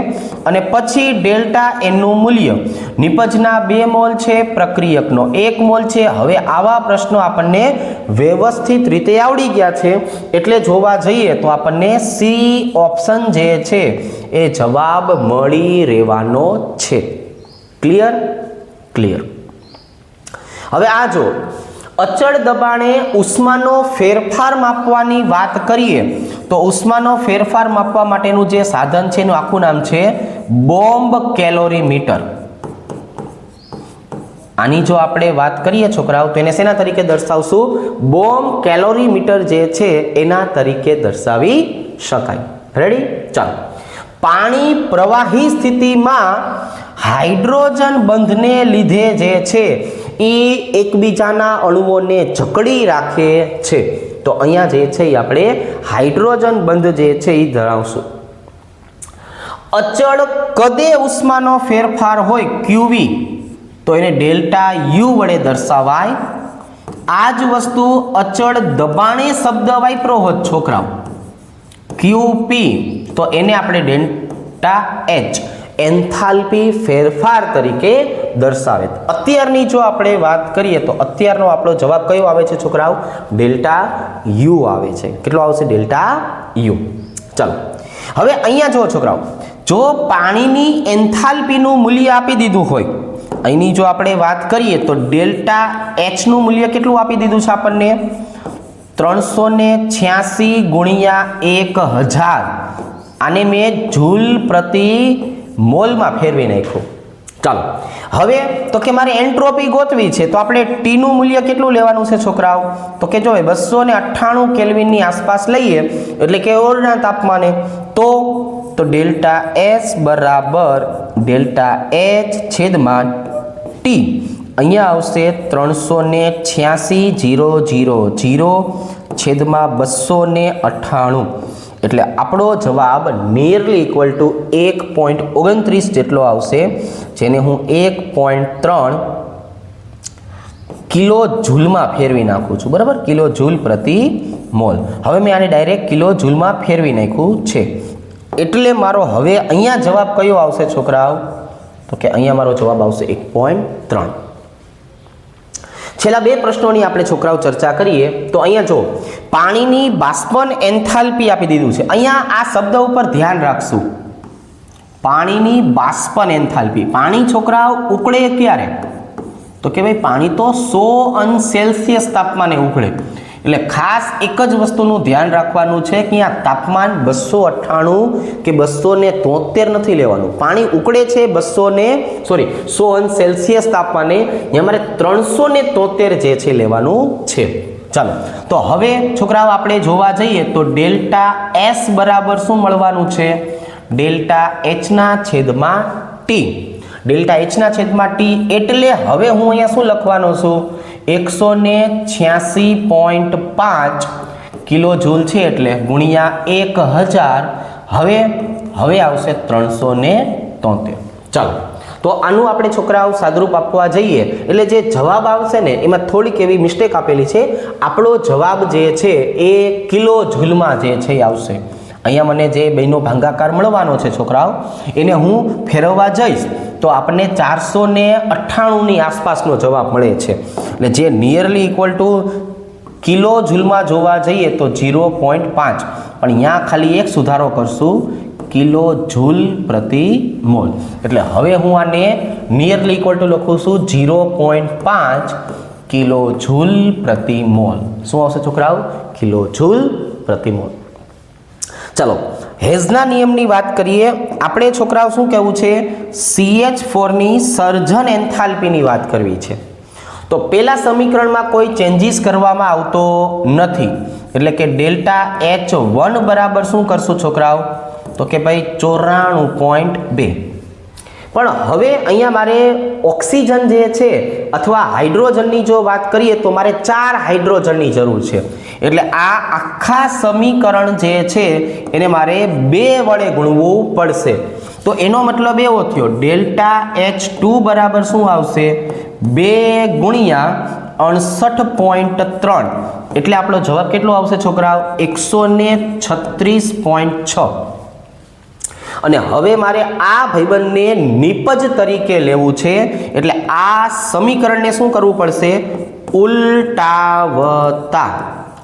અને પછી ડેલ્ટા એનનું મૂલ્ય. નિપજના 2 મોલ છે, પ્રક્રિયકનો 1 મોલ છે. હવે આવા પ્રશ્નો આપણને વ્યવસ્થિત રીતે આવડી ગયા છે એટલે જોવા જઈએ તો આપણને સી ઓપ્શન જે છે એ જવાબ મળી રહેવાનો છે. ક્લિયર? ક્લિયર. હવે આ જો અચળ દબાણે ઉષ્માનો ફેરફાર માપવાની વાત કરીએ તો ઉષ્માનો ફેરફાર માપવા માટેનું જે સાધન છે એનું આખું નામ છે બોમ્બ કેલોરીમીટર. આની જો આપણે વાત કરીએ છોકરાઓ તો એને શેના તરીકે દર્શાવશું? બોમ્બ કેલોરીમીટર જે છે એના તરીકે દર્શાવી શકાય. રેડી? ચાલો. પાણી પ્રવાહી સ્થિતિમાં હાઇડ્રોજન બંધને લીધે જે છે એ એકબીજાના અણુઓને જકડી રાખે છે. તો અહીંયા જે છે એ આપણે હાઇડ્રોજન બંધ જે છે એ ધરાવશું. અચળ કદે ઉષ્માનો ફેરફાર હોય QV તો એને ડેલ્ટા U વડે દર્શાવાય. આ જ વસ્તુ અચળ દબાણે શબ્દ વાપરો હોત છોકરાઓ QP તો એને આપણે ડેલ્ટા H એન્થાલ્પી ફેરફાર તરીકે દર્શાવે. અત્યારની જો આપણે વાત કરીએ તો અત્યારનો આપણો જવાબ કયો આવે છે છોકરાઓ? ડેલ્ટા U આવે છે. કેટલો આવશે? Delta U. ચાલો હવે અહીંયા જો છોકરાઓ, જો પાણીની એન્થાલ્પીનું મૂલ્ય આપી દીધું હોય, અહીંની જો આપણે વાત કરીએ તો ડેલ્ટા H નું મૂલ્ય કેટલું આપી દીધું છે આપણને? 386 ગુણ્યા 1000. આને મેં જૂલ પ્રતિ મોલમાં ફેરવી નાખ્યું. ચાલો હવે તો કે મારે એન્ટ્રોપી ગોતવી છે તો આપણે ટી નું મૂલ્ય કેટલું લેવાનું છે છોકરાઓ? તો કે જો 298 કેલ્વિનની આસપાસ લઈએ એટલે કે ઓરના તાપમાને તો ડેલ્ટા એસ બરાબર ડેલ્ટા એચ છેદમાં ટી. અહીંયા આવશે 386,000 છેદમાં 298. એટલે આપણો જવાબ નિયરલી ઇક્વલ ટુ 1.29 જેટલો આવશે, જેને હું 1.3 કિલો જૂલમાં ફેરવી નાખું છું. બરાબર? કિલો જૂલ પ્રતિ મોલ. હવે મેં આને ડાયરેક્ટ કિલો જૂલમાં ફેરવી નાખ્યું છે એટલે મારો હવે અહીંયા જવાબ કયો આવશે છોકરાઓ? તો કે અહીંયા મારો જવાબ આવશે 1.3. છેલ્લા 2 પ્રશ્નોની આપણે છોકરાઓ ચર્ચા કરીએ તો અહીંયા જો પાણીની બાષ્પન એન્થાલ્પી આપી દીધું છે. અહીંયા આ શબ્દ ઉપર ધ્યાન રાખશું. પાણીની બાષ્પન એન્થાલ્પી. પાણી છોકરાઓ ઉકળે ક્યારે? તો કે ભાઈ પાણી તો 100 તાપમાને ઉકળે. એટલે ખાસ એક જ વસ્તુનું ધ્યાન રાખવાનું છે કે અહીંયા તાપમાન 298 કે 273 નથી લેવાનું. પાણી ઉકળે છે 100 તાપમાને, અહીંયા મારે 373 જે છે લેવાનું છે. ચાલો તો હવે છોકરાઓ આપણે જોવા જઈએ તો ડેલ્ટા એસ બરાબર શું મળવાનું છે? ડેલ્ટા એચના છેદમાં ટી. ડેલ્ટા એચના છેદમાં ટી એટલે હવે હું અહીંયા શું લખવાનો છું? 186.5 કિલો જૂલ છે એટલે ગુણ્યા 1000 હવે આવશે 373. ચાલો તો આનું આપણે છોકરાઓ સાદરૂપ આપવા જઈએ એટલે જે જવાબ આવશે ને એમાં થોડીક એવી મિસ્ટેક આપેલી છે. આપણો જવાબ જે છે એ કિલો જૂલમાં જે છે એ આવશે. અહીંયા મને જે બેનો ભાંગાકાર મળવાનો છે છોકરાઓ એને હું ફેરવવા જઈશ તો આપણને 498ની આસપાસનો જવાબ મળે છે. એટલે જે નિયરલી ઇક્વલ ટુ કિલો જૂલમાં જોવા જઈએ તો 0.5 પણ અહીંયા ખાલી એક સુધારો કરશું કિલો જૂલ પ્રતિ મોલ. એટલે હવે હું આને નિયરલી ઇક્વલ ટુ લખું છું 0.5 કિલો જૂલ પ્રતિ મોલ. શું આવશે છોકરાઓ? કિલો જૂલ પ્રતિ મોલ. ચાલો હેઝના નિયમની વાત કરીએ આપણે છોકરાઓ. શું કહેવું છે? CH4ની સર્જન એન્થાલ્પીની વાત કરવી છે. તો પહેલા સમીકરણમાં કોઈ ચેન્જીસ કરવામાં આવતો નથી એટલે કે ડેલ્ટા H1 બરાબર શું કરશું છોકરાઓ? તો કે ભાઈ 94.2. પણ હવે અહીંયા મારે ઓક્સિજન જે છે અથવા હાઇડ્રોજનની જો વાત કરીએ તો મારે 4 હાઇડ્રોજનની જરૂર છે. એટલે આ આખા સમીકરણ જે છે એને મારે 2 વડે ગુણવું પડશે. તો એનો મતલબ એવો થયો ડેલ્ટા H2 બરાબર શું આવશે? 2 ગુણ્યા 68.3 એટલે આપણો જવાબ કેટલો આવશે છોકરાઓ? 136.6. અને હવે મારે આ ભાઈબંધને નિપજ તરીકે લેવું છે એટલે આ સમીકરણને શું કરવું પડશે? ઉલટાવતા.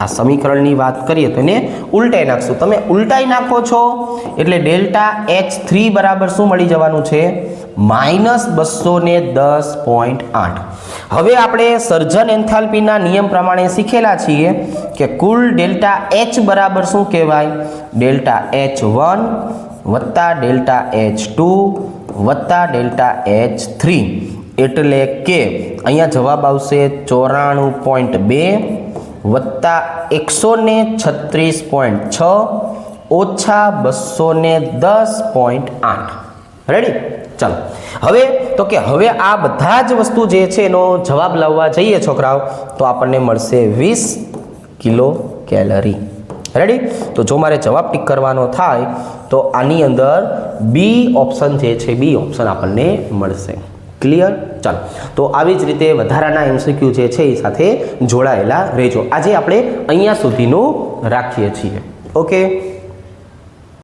આ સમીકરણની વાત કરીએ તો એને ઉલટાઈ નાખશું. તમે ઉલટાઈ નાખો છો એટલે ડેલ્ટા H3 બરાબર શું મળી જવાનું છે? -210.8. હવે આપણે સર્જન એન્થાલ્પીના નિયમ પ્રમાણે શીખેલા છીએ કે કુલ ડેલ્ટા H બરાબર શું કહેવાય? ડેલ્ટા H1 વત્તા ડેલ્ટા H2 વત્તા ડેલ્ટા H3 એટલે કે અહીંયા જવાબ આવશે 94.2 વત્તા 136.6 ઓછા 210.8. રેડી? ચાલો હવે તો કે હવે આ બધા જ વસ્તુ જે છે એનો જવાબ લાવવા જઈએ છોકરાઓ તો આપણને મળશે 20 કિલો કેલરી. રેડી? તો જો મારે જવાબ ટીક કરવાનો થાય તો આની અંદર બી ઓપ્શન જે છે બી ઓપ્શન આપણને મળશે. ક્લિયર? ચાલો તો આવી જ રીતે વધારાના MCQ જે છે એ સાથે જોડાયેલા રહેજો. આજે આપણે અહીંયા સુધીનું રાખીએ છીએ. ઓકે.